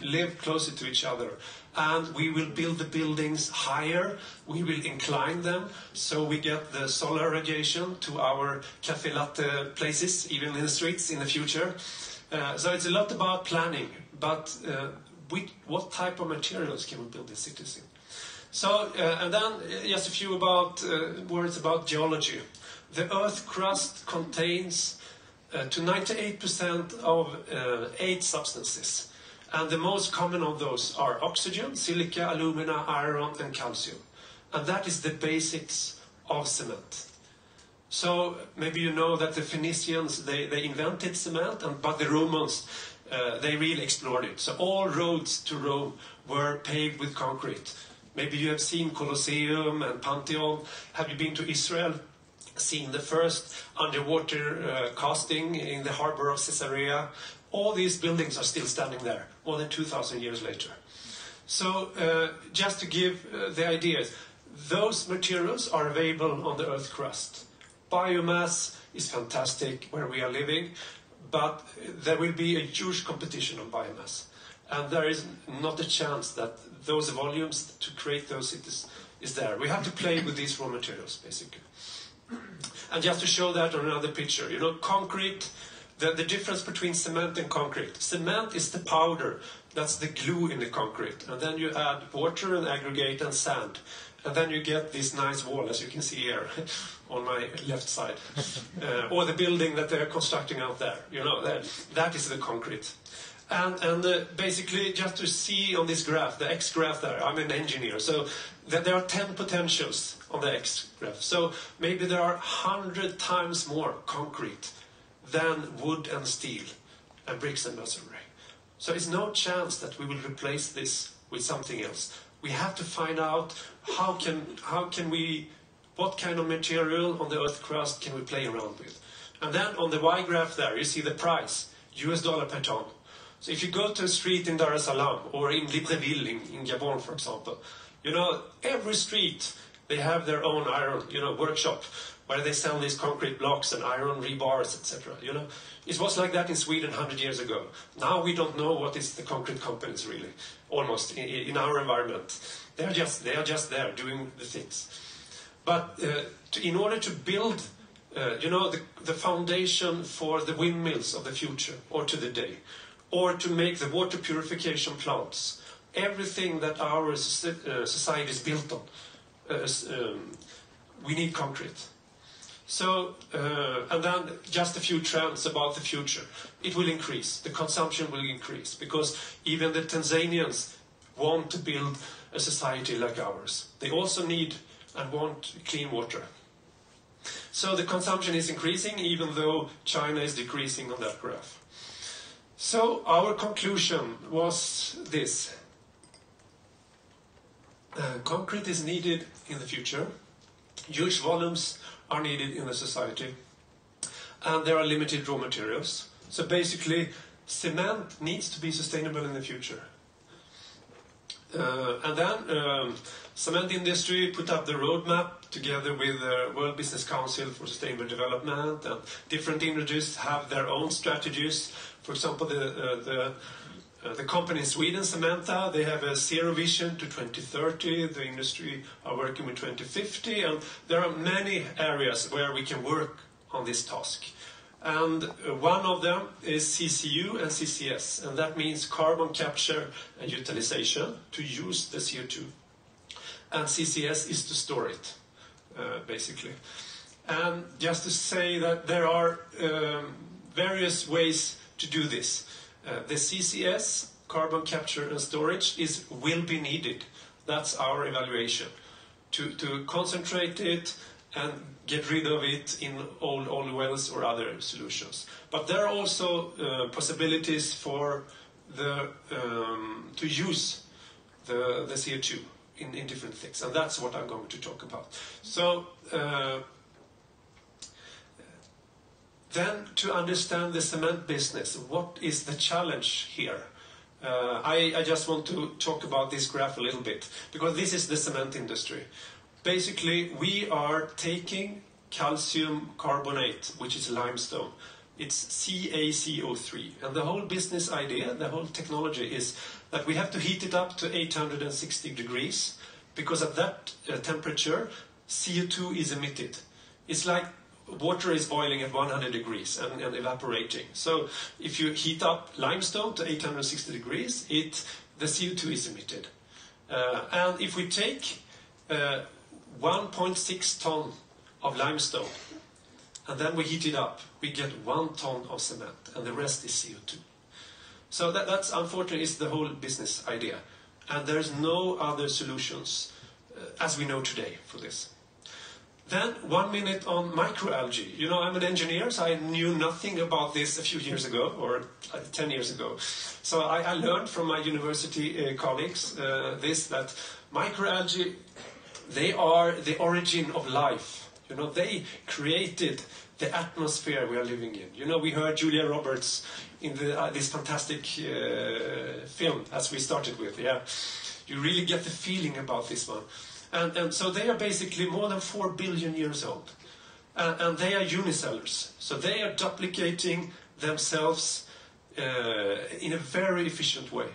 live closer to each other, and we will build the buildings higher, we will incline them, so we get the solar radiation to our cafe latte places, even in the streets in the future. So it's a lot about planning, but what type of materials can we build these cities in? So, and then just a few words about geology. The Earth crust contains to 98% of 8 substances. And the most common of those are oxygen, silica, alumina, iron, and calcium. And that is the basics of cement. So maybe you know that the Phoenicians, they invented cement, but the Romans, they really explored it. So all roads to Rome were paved with concrete. Maybe you have seen Colosseum and Pantheon. Have you been to Israel? Seen the first underwater casting in the harbor of Caesarea? All these buildings are still standing there, more than 2,000 years later. So just to give the ideas, those materials are available on the Earth crust. Biomass is fantastic where we are living, but there will be a huge competition on biomass. And there is not a chance that those volumes to create those cities is there. We have to play with these raw materials, basically. And just to show that on another picture, you know, concrete, the difference between cement and concrete. Cement is the powder, that's the glue in the concrete. And then you add water and aggregate and sand. And then you get this nice wall, as you can see here, on my left side. Or the building that they're constructing out there. You know, that is the concrete. And basically, just to see on this graph, the X graph there, I'm an engineer, so that there are 10 potentials on the X graph. So maybe there are 100 times more concrete than wood and steel and bricks and masonry. So it's no chance that we will replace this with something else. We have to find out what kind of material on the Earth crust can we play around with. And then on the Y graph there, you see the price, US dollar per ton. So if you go to a street in Dar es Salaam or in Libreville in Gabon, for example, you know, every street, they have their own iron, you know, workshop where they sell these concrete blocks and iron rebars, etc. You know, it was like that in Sweden 100 years ago. Now we don't know what is the concrete companies really, almost in our environment. They are just there doing the things. But in order to build, you know, the foundation for the windmills of the future or to the day, or to make the water purification plants, everything that our society is built on, we need concrete. So, and then just a few trends about the future. It will increase, the consumption will increase, because even the Tanzanians want to build a society like ours. They also need and want clean water. So the consumption is increasing, even though China is decreasing on that graph. So our conclusion was this. Concrete is needed in the future. Huge volumes are needed in the society. And there are limited raw materials. So basically, cement needs to be sustainable in the future. And then cement industry put up the roadmap together with the World Business Council for Sustainable Development, and different industries have their own strategies. For example, the company in Sweden, Cementa, they have a zero vision to 2030. The industry are working with 2050, and there are many areas where we can work on this task. And one of them is CCU and CCS, and that means carbon capture and utilization, to use the CO2. And CCS is to store it, basically. And just to say that there are various ways to do this. The CCS, carbon capture and storage, will be needed. That's our evaluation. To concentrate it and get rid of it in old wells or other solutions. But there are also possibilities for to use the CO2 in different things, and that's what I'm going to talk about. So then, to understand the cement business, what is the challenge here? I just want to talk about this graph a little bit, because this is the cement industry. Basically, we are taking calcium carbonate, which is limestone. It's CaCO3. And the whole business idea, the whole technology is that we have to heat it up to 860 degrees, because at that temperature, CO2 is emitted. It's like water is boiling at 100 degrees and evaporating. So if you heat up limestone to 860 degrees, the CO2 is emitted. And if we take 1.6 ton of limestone and then we heat it up, we get 1 ton of cement, and the rest is CO2. So that's unfortunately is the whole business idea. And there's no other solutions as we know today for this. Then 1 minute on microalgae. You know, I'm an engineer, so I knew nothing about this a few years ago, or 10 years ago. So I learned from my university colleagues that microalgae, they are the origin of life. You know, they created the atmosphere we are living in. You know, we heard Julia Roberts in this fantastic film, as we started with, yeah. You really get the feeling about this one. And so they are basically more than 4 billion years old. And they are unicellars. So they are duplicating themselves in a very efficient way.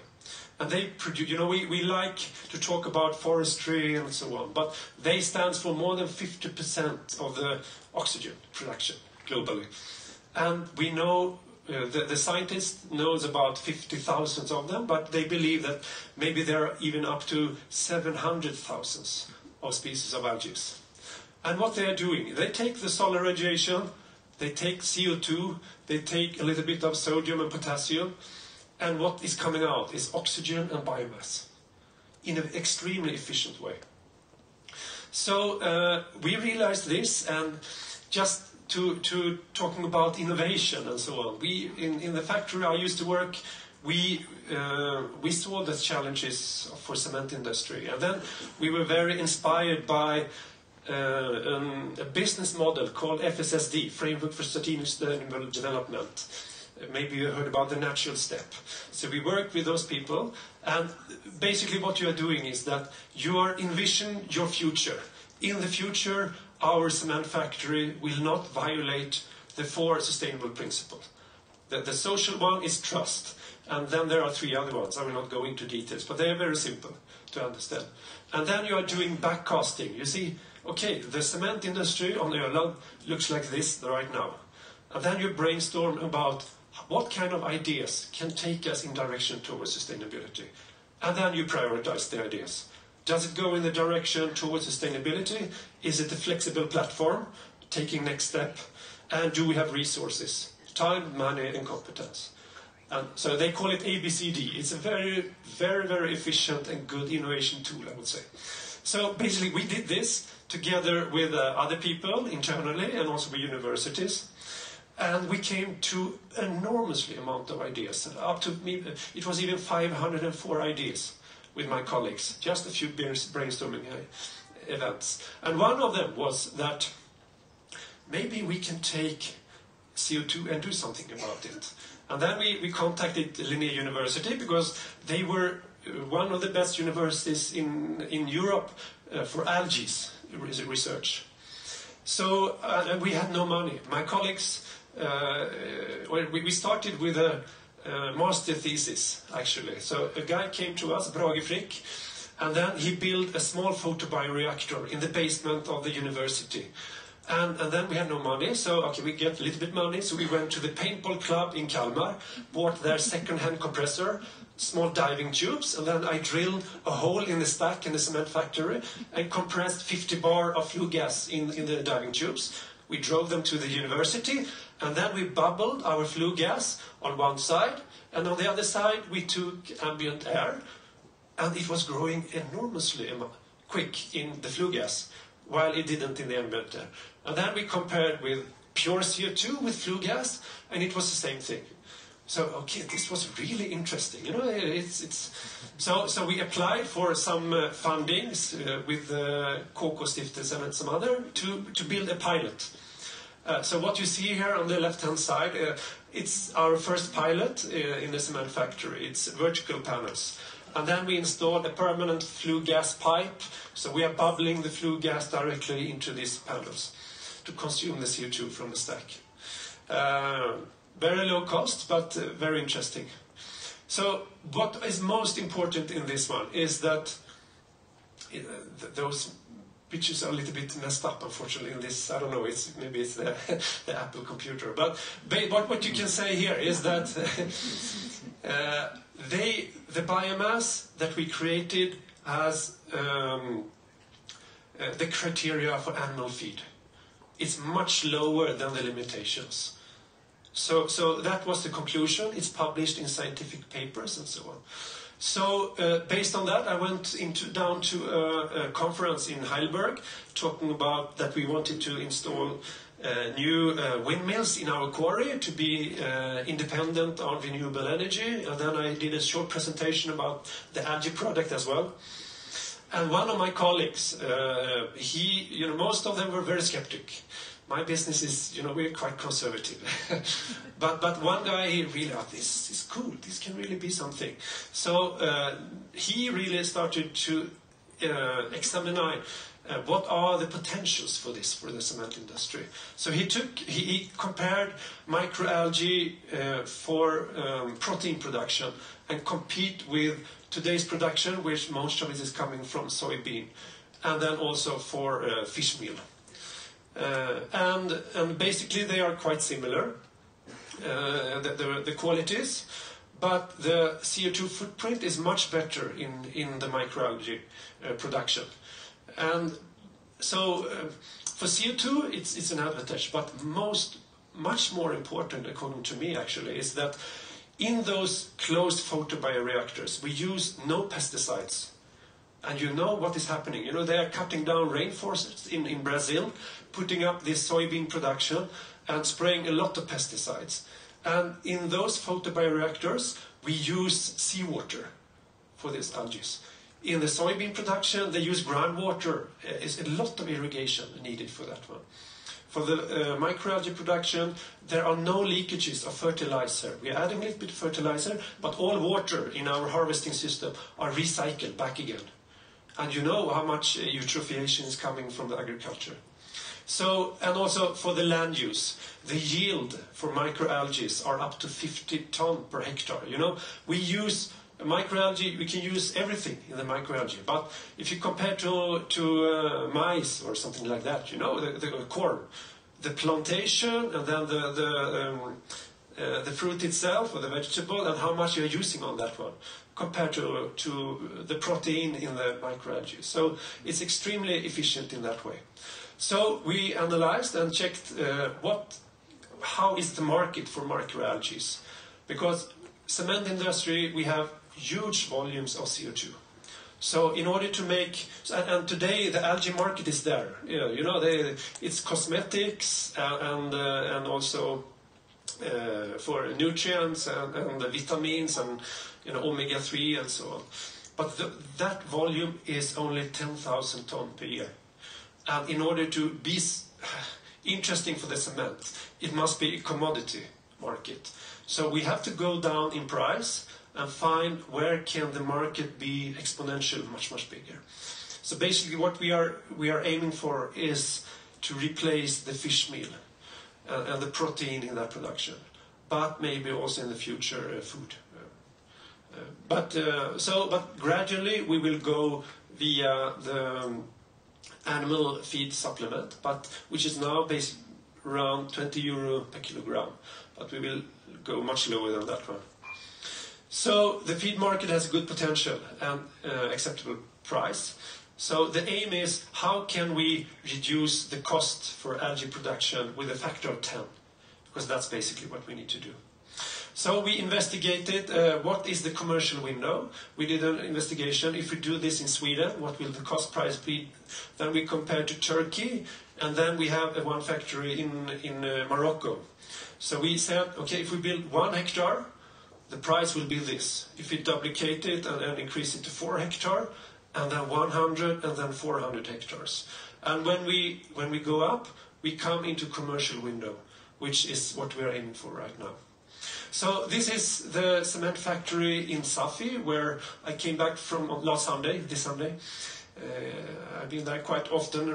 And they produce, you know, we like to talk about forestry and so on, but they stand for more than 50% of the oxygen production globally. And we know, the scientist knows about 50,000 of them, but they believe that maybe there are even up to 700,000 of species of algae. And what they are doing, they take the solar radiation, they take CO2, they take a little bit of sodium and potassium, and what is coming out is oxygen and biomass in an extremely efficient way. So we realized this, and just to talking about innovation and so on. In the factory I used to work, we saw the challenges for cement industry, and then we were very inspired by a business model called FSSD, Framework for Sustainable Development. Maybe you heard about the natural step. So we work with those people, and basically what you are doing is that you are envisioning your future. In the future, our cement factory will not violate the 4 sustainable principles. The social one is trust, and then there are 3 other ones. I will not go into details, but they are very simple to understand. And then you are doing backcasting. You see, okay, the cement industry on Öland looks like this right now. And then you brainstorm about what kind of ideas can take us in direction towards sustainability. And then you prioritize the ideas. Does it go in the direction towards sustainability? Is it a flexible platform, taking next step? And do we have resources? Time, money, and competence. And so they call it ABCD. It's a very, very, very efficient and good innovation tool, I would say. So basically we did this together with other people internally and also with universities. And we came to an enormously amount of ideas. Up to it was even 504 ideas with my colleagues. Just a few brainstorming events. And one of them was that maybe we can take CO2 and do something about it. And then we contacted Linné University because they were one of the best universities in Europe for algae research. So and we had no money. My colleagues, we started with a master thesis, actually. So a guy came to us, Brage Frick, and then he built a small photobioreactor in the basement of the university. And then we had no money, so okay, we get a little bit money, so we went to the paintball club in Kalmar, bought their second-hand compressor, small diving tubes, and then I drilled a hole in the stack in the cement factory and compressed 50 bar of flue gas in the diving tubes. We drove them to the university, and then we bubbled our flue gas on one side, and on the other side we took ambient air, and it was growing enormously quick in the flue gas, while it didn't in the ambient air. And then we compared with pure CO2 with flue gas, and it was the same thing. So, okay, this was really interesting. You know, so we applied for some fundings with KK Stiftelsen and some other to build a pilot. So what you see here on the left-hand side, it's our first pilot in the cement factory. It's vertical panels. And then we installed a permanent flue gas pipe, so we are bubbling the flue gas directly into these panels to consume the CO2 from the stack. Very low cost, but very interesting. So what is most important in this one is that those pictures are a little bit messed up, unfortunately, in this. I don't know, maybe it's the Apple computer. But what you can say here is that the biomass that we created has the criteria for animal feed. It's much lower than the limitations. So that was the conclusion. It's published in scientific papers and so on. So based on that, I went down to a conference in Heidelberg talking about that we wanted to install new windmills in our quarry to be independent on renewable energy. And then I did a short presentation about the algae product as well. And one of my colleagues, most of them were very skeptic. My business is, we're quite conservative. but one guy, he really thought, this is cool, this can really be something. So he really started to examine what are the potentials for this, for the cement industry. So he compared microalgae for protein production and compete with today's production, which most of it is coming from soybean, and then also for fish meal. And basically they are quite similar, the qualities, but the CO2 footprint is much better in the microalgae production. And so for CO2 it's an advantage, but much more important, according to me actually, is that in those closed photobioreactors we use no pesticides. And you know what is happening. They are cutting down rainforests in Brazil, putting up this soybean production and spraying a lot of pesticides. And in those photobioreactors, we use seawater for these algae. In the soybean production, they use groundwater. There's a lot of irrigation needed for that one. For the microalgae production, there are no leakages of fertilizer. We are adding a little bit of fertilizer, but all water in our harvesting system are recycled back again. And you know how much eutrophiation is coming from the agriculture. So, and also for the land use, the yield for microalgae are up to 50 ton per hectare. You know, we use microalgae, we can use everything in the microalgae. But if you compare to maize or something like that, you know, the corn, the plantation and then the fruit itself or the vegetable and how much you're using on that one compared to the protein in the microalgae. So it's extremely efficient in that way. So we analyzed and checked how is the market for microalgae, because cement industry, we have huge volumes of CO2. So in order to make, and today the algae market is there. You know, it's cosmetics and also for nutrients and the vitamins and, you know, omega-3 and so on. But that volume is only 10,000 tons per year. And in order to be interesting for the cement, it must be a commodity market. So we have to go down in price and find where can the market be exponential, much, much bigger. So basically what we are aiming for is to replace the fish meal and the protein in that production, but maybe also in the future food. But gradually we will go via the animal feed supplement, which is now based around 20 euro per kilogram, but we will go much lower than that one. So the feed market has good potential and acceptable price. So the aim is how can we reduce the cost for algae production with a factor of 10, because that's basically what we need to do. So we investigated what is the commercial window. We did an investigation. If we do this in Sweden, what will the cost price be? Then we compared to Turkey, and then we have one factory in Morocco. So we said, okay, if we build 1 hectare, the price will be this. If we duplicate it and increase it to 4 hectare, and then 100, and then 400 hectares. And when we go up, we come into commercial window, which is what we are aiming for right now. So this is the cement factory in Safi, where I came back from this Sunday. I've been there quite often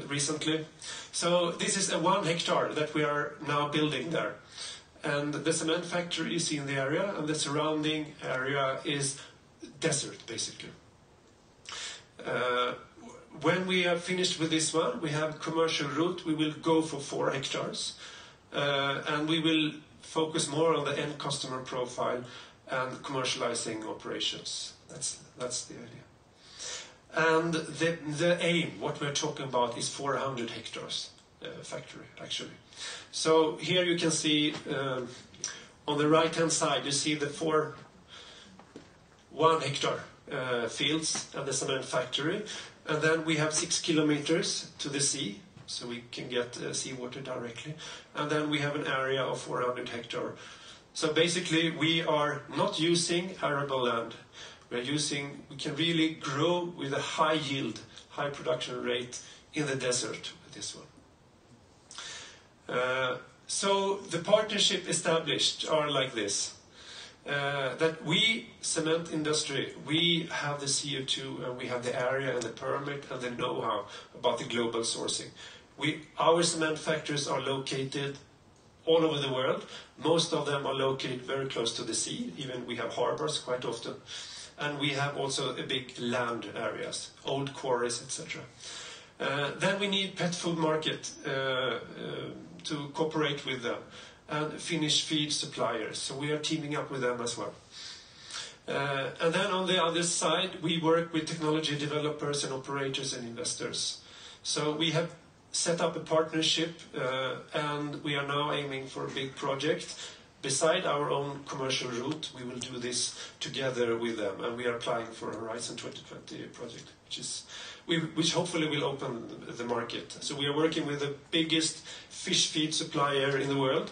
recently. So this is a 1 hectare that we are now building there. And the cement factory is in the area, and the surrounding area is desert, basically. When we are finished with this one, we have commercial route. We will go for 4 hectares. And we will focus more on the end customer profile and commercializing operations. That's the idea. And the aim, what we're talking about, is 400 hectares factory, actually. So here you can see on the right-hand side, you see the 1 hectare fields and the cement factory. And then we have 6 kilometers to the sea, so we can get seawater directly. And then we have an area of 400 hectares. So basically we are not using arable land. We can really grow with a high yield, high production rate in the desert with this one. So the partnership established are like this. That we, cement industry, we have the CO2 and we have the area and the permit and the know-how about the global sourcing. Our cement factories are located all over the world. Most of them are located very close to the sea. Even we have harbors quite often. And we have also a big land areas, old quarries, etc. Then we need pet food market to cooperate with them, and Finnish feed suppliers. So we are teaming up with them as well. And then on the other side, we work with technology developers and operators and investors. So we have set up a partnership, and we are now aiming for a big project. Beside our own commercial route, we will do this together with them, and we are applying for a Horizon 2020 project, which hopefully will open the market. So we are working with the biggest fish feed supplier in the world,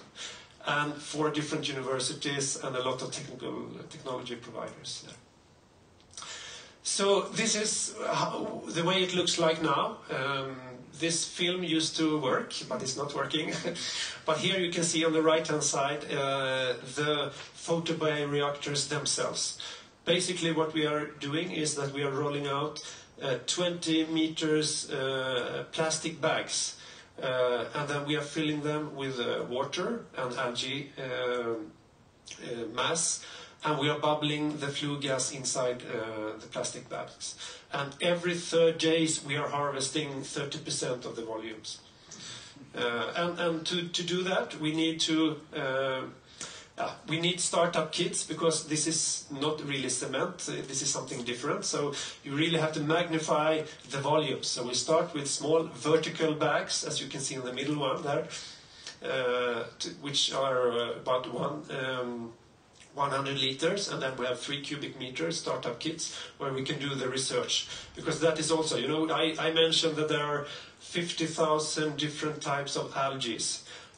and 4 different universities and a lot of technology providers there. So this is the way it looks like now. This film used to work, but it's not working. But here you can see on the right-hand side the photobioreactors themselves. Basically what we are doing is that we are rolling out 20 meters plastic bags, and then we are filling them with water and algae mass, and we are bubbling the flue gas inside the plastic bags. And every 3 days we are harvesting 30% of the volumes. And to do that we need to we need startup kits, because this is not really cement, this is something different. So you really have to magnify the volumes. So we start with small vertical bags, as you can see in the middle one there, which are about 100 liters, and then we have 3 cubic meters startup kits where we can do the research. Because that is also, you know, I mentioned that there are 50,000 different types of algae,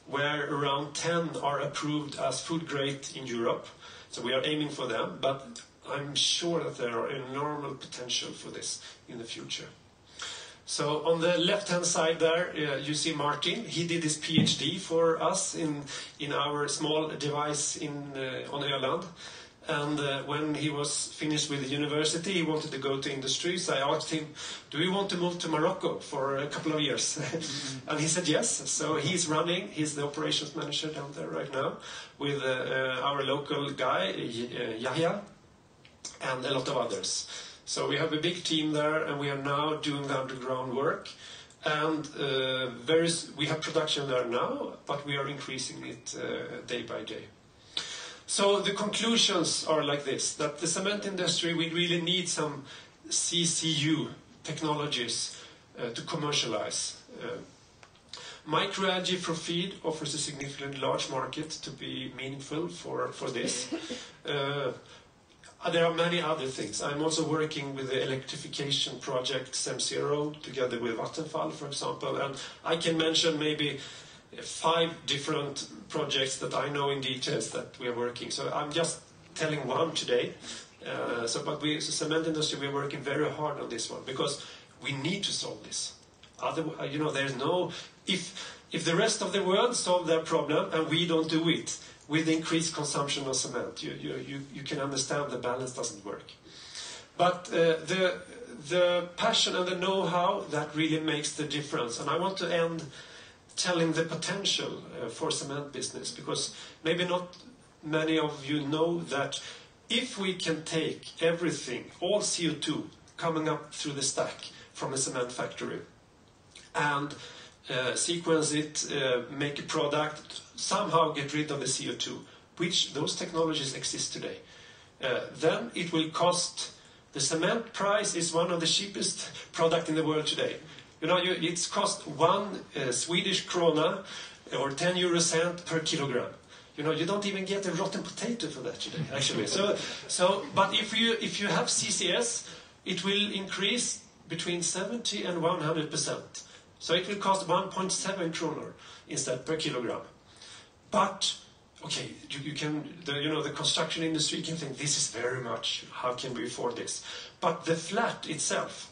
where around 10 are approved as food grade in Europe. So we are aiming for them, but I'm sure that there are enormous potential for this in the future. So on the left-hand side there, you see Martin. He did his PhD for us in our small device on Öland. And when he was finished with the university, he wanted to go to industry. So I asked him, do you want to move to Morocco for a couple of years? And he said yes. So he's the operations manager down there right now, with our local guy, Yahya, and a lot of others. So we have a big team there, and we are now doing the underground work. And we have production there now, but we are increasing it day by day. So the conclusions are like this, that the cement industry, we really need some CCU technologies to commercialize. Microalgae for feed offers a significantly large market to be meaningful for this. There are many other things. I'm also working with the electrification project SEM0 together with Vattenfall, for example, and I can mention maybe 5 different projects that I know in details that we are working. So I'm just telling one today. But the cement industry, we are working very hard on this one, because we need to solve this. Otherwise, you know, there's no... If the rest of the world solve their problem and we don't do it with increased consumption of cement, you can understand the balance doesn't work. But the passion and the know-how, that really makes the difference. And I want to end telling the potential for cement business, because maybe not many of you know that if we can take everything, all CO2 coming up through the stack from a cement factory, and sequence it, make a product, somehow get rid of the CO2, which those technologies exist today, then it will cost, the cement price is one of the cheapest product in the world today. You know, it's cost 1 Swedish krona or 10 euro cent per kilogram. You know, you don't even get a rotten potato for that today, actually. But if you have CCS, it will increase between 70 and 100%. So it will cost 1.7 kronor instead per kilogram. But okay, the construction industry can think this is very much. How can we afford this? But the flat itself,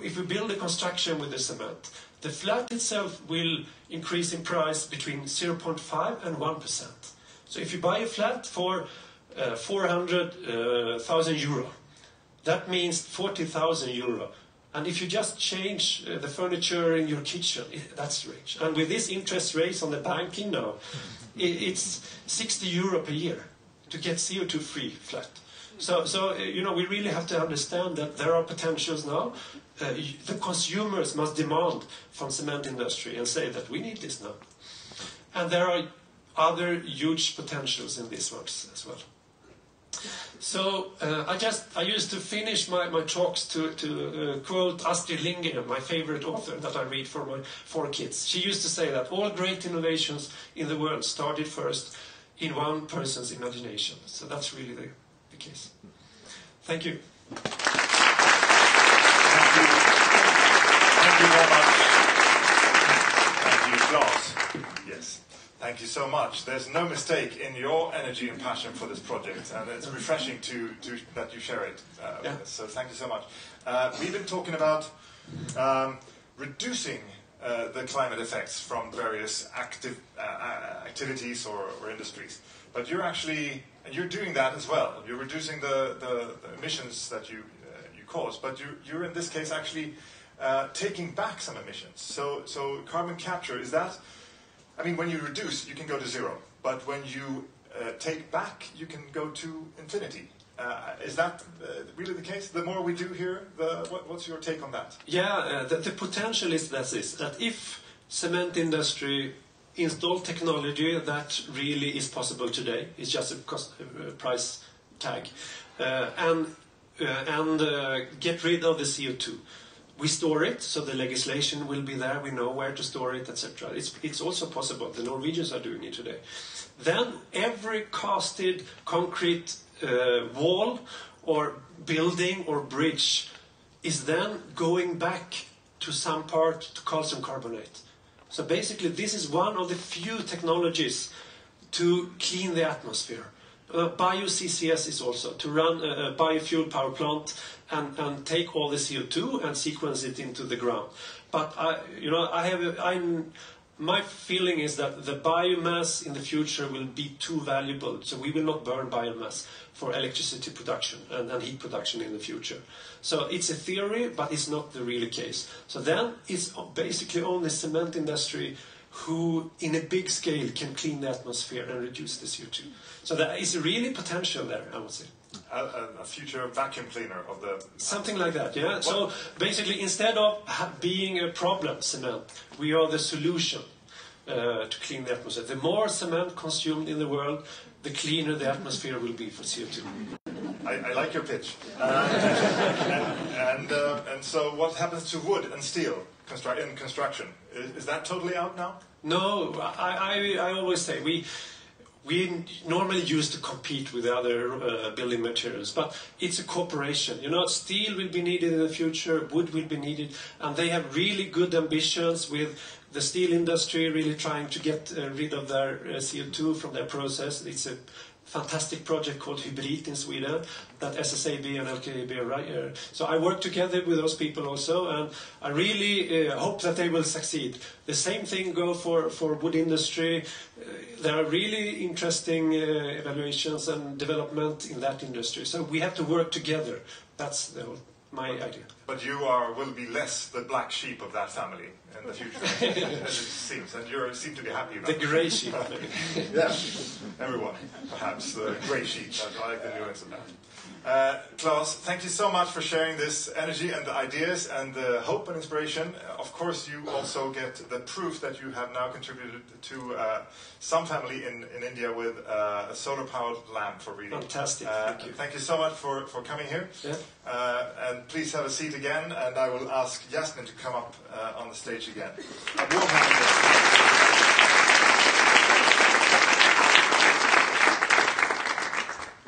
if we build a construction with the cement, the flat itself will increase in price between 0.5 and 1%. So if you buy a flat for 400,000 euro, that means 40,000 euro. And if you just change the furniture in your kitchen, that's rich. And with this interest rates on the banking now, it's 60 euro per year to get CO2-free flat. So you know, we really have to understand that there are potentials now. The consumers must demand from cement industry and say that we need this now. And there are other huge potentials in this works as well. So I used to finish my talks to quote Astrid Lindgren, my favorite author that I read for my 4 kids. She used to say that all great innovations in the world started first in one person's imagination. So that's really the case. Thank you. Thank you very much. Thank you, Claes. Yes. Thank you so much. There's no mistake in your energy and passion for this project, and it's refreshing that you share it with us. So thank you so much. We've been talking about reducing the climate effects from various activities or industries. But you're doing that as well. You're reducing the emissions that you cause, but you're in this case actually taking back some emissions. So carbon capture, is that, I mean, when you reduce, you can go to zero, but when you take back, you can go to infinity. Is that really the case? The more we do here, what's your take on that? Yeah, the potential is that if cement industry install technology that really is possible today, it's just a price tag, and get rid of the CO2. We store it, so the legislation will be there, we know where to store it, etc. It's also possible, the Norwegians are doing it today. Then every casted concrete wall or building or bridge is then going back to some part to calcium carbonate. So basically this is one of the few technologies to clean the atmosphere. Bio-CCS is also to run a biofuel power plant and take all the CO2 and sequence it into the ground. But my feeling is that the biomass in the future will be too valuable, so we will not burn biomass for electricity production and heat production in the future. So it's a theory, but it's not the real case. So then it's basically only cement industry who, in a big scale, can clean the atmosphere and reduce the CO2. So there is really potential there, I would say. A future vacuum cleaner of the... Something like that, yeah. What? So basically, instead of being a problem, cement, we are the solution to clean the atmosphere. The more cement consumed in the world, the cleaner the atmosphere will be for CO2. I like your pitch. And so what happens to wood and steel in construction? Is that totally out now? No, I always say we normally used to compete with other building materials, but it's a cooperation. You know, steel will be needed in the future, wood will be needed, and they have really good ambitions with the steel industry really trying to get rid of their CO2 from their process. It's a fantastic project called Hybrid in Sweden that SSAB and LKAB are right. So I work together with those people also, and I really hope that they will succeed. The same thing goes for wood industry. There are really interesting evaluations and development in that industry. So we have to work together. That's my idea. But you will be less the black sheep of that family in the future, as it seems, and you seem to be happy about it. The grey sheep, maybe. Yeah, everyone, perhaps the grey sheep. I like the nuance of that. Claes, thank you so much for sharing this energy and the ideas and the hope and inspiration. Of course, you also get the proof that you have now contributed to some family in India with a solar-powered lamp for reading. Fantastic, thank you. Thank you so much for coming here. Yeah. And please have a seat again, and I will ask Jasmine to come up on the stage again. A warm hand.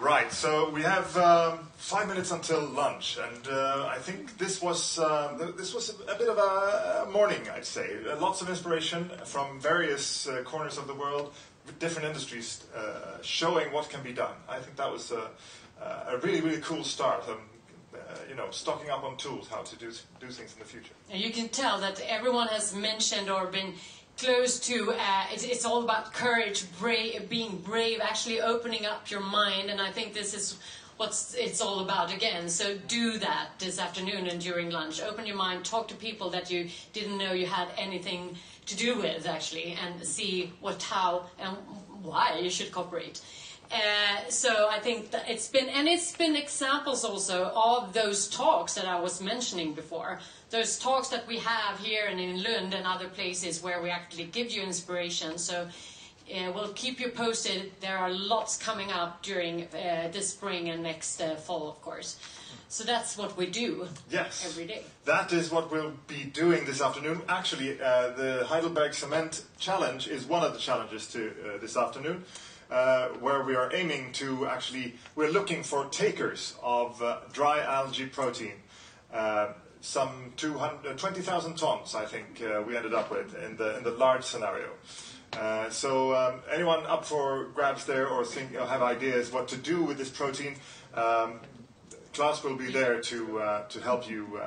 Right, so we have 5 minutes until lunch, and I think this was a bit of a morning, I'd say. Lots of inspiration from various corners of the world, different industries, showing what can be done. I think that was a really, really cool start. Stocking up on tools, how to do things in the future. And you can tell that everyone has mentioned or been close to, it's all about courage, being brave, actually opening up your mind, and I think this is what it's all about again. So do that this afternoon and during lunch. Open your mind, talk to people that you didn't know you had anything to do with, actually, and see how and why you should cooperate. So I think that it's been examples also of those talks that I was mentioning before. Those talks that we have here and in Lund and other places where we actually give you inspiration. So we'll keep you posted. There are lots coming up during this spring and next fall, of course. So that's what we do every day. That is what we'll be doing this afternoon. Actually, the Heidelberg Cement Challenge is one of the challenges to this afternoon. Where we are aiming to we're looking for takers of dry algae protein some 20,000 tons, I think, we ended up with in the large scenario. So anyone up for grabs there or have ideas what to do with this protein, Klaas will be there to help you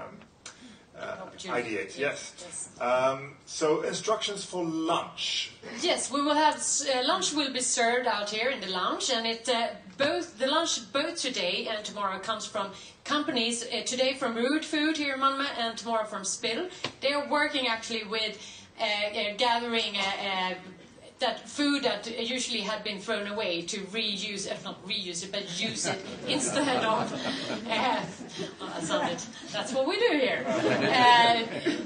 ideate. Yes. So instructions for lunch. Yes, we will have lunch will be served out here in the lounge, and the lunch both today and tomorrow comes from companies. Today from Root Food here in Malmö, and tomorrow from Spill. They are working actually with gathering that food that usually had been thrown away to reuse, not reuse it, but use it instead of. That's what we do here.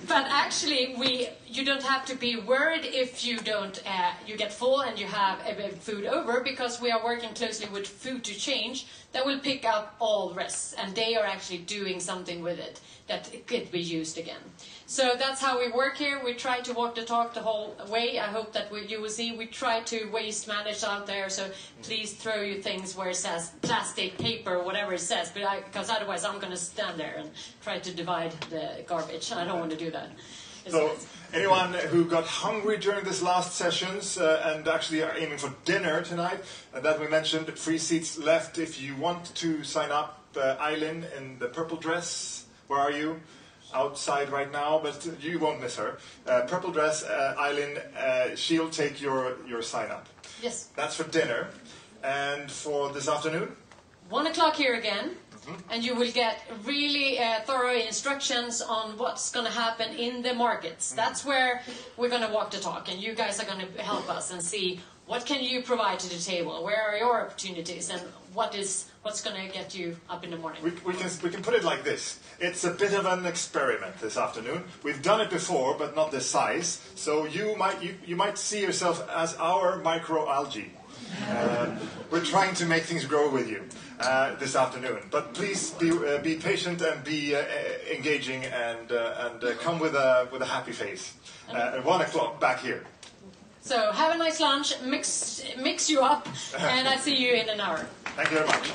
But actually, you don't have to be worried if you don't. You get full and you have food over, because we are working closely with Food to Change that will pick up all the rest, and they are actually doing something with it that it could be used again. So that's how we work here. We try to walk the talk the whole way. I hope that you will see we try to waste manage out there. So please throw your things where it says plastic, paper, whatever it says. Because otherwise I'm going to stand there and try to divide the garbage. I don't want to do that. So anyone who got hungry during this last sessions and actually are aiming for dinner tonight, that we mentioned, free seats left if you want to sign up. Eileen in the purple dress. Where are you? Outside right now, but you won't miss her. Purple dress, Eileen, she'll take your sign up. Yes. That's for dinner. And for this afternoon? 1 o'clock here again. And you will get really thorough instructions on what's going to happen in the markets. That's where we're going to walk the talk, and you guys are going to help us and see what can you provide to the table, where are your opportunities, and what's going to get you up in the morning. We can put it like this. It's a bit of an experiment this afternoon. We've done it before, but not this size. So you might see yourself as our microalgae. We're trying to make things grow with you this afternoon. But please be patient and be engaging and come with a happy face. At 1 o'clock back here. So have a nice lunch, mix you up, and I see you in an hour. Thank you very much.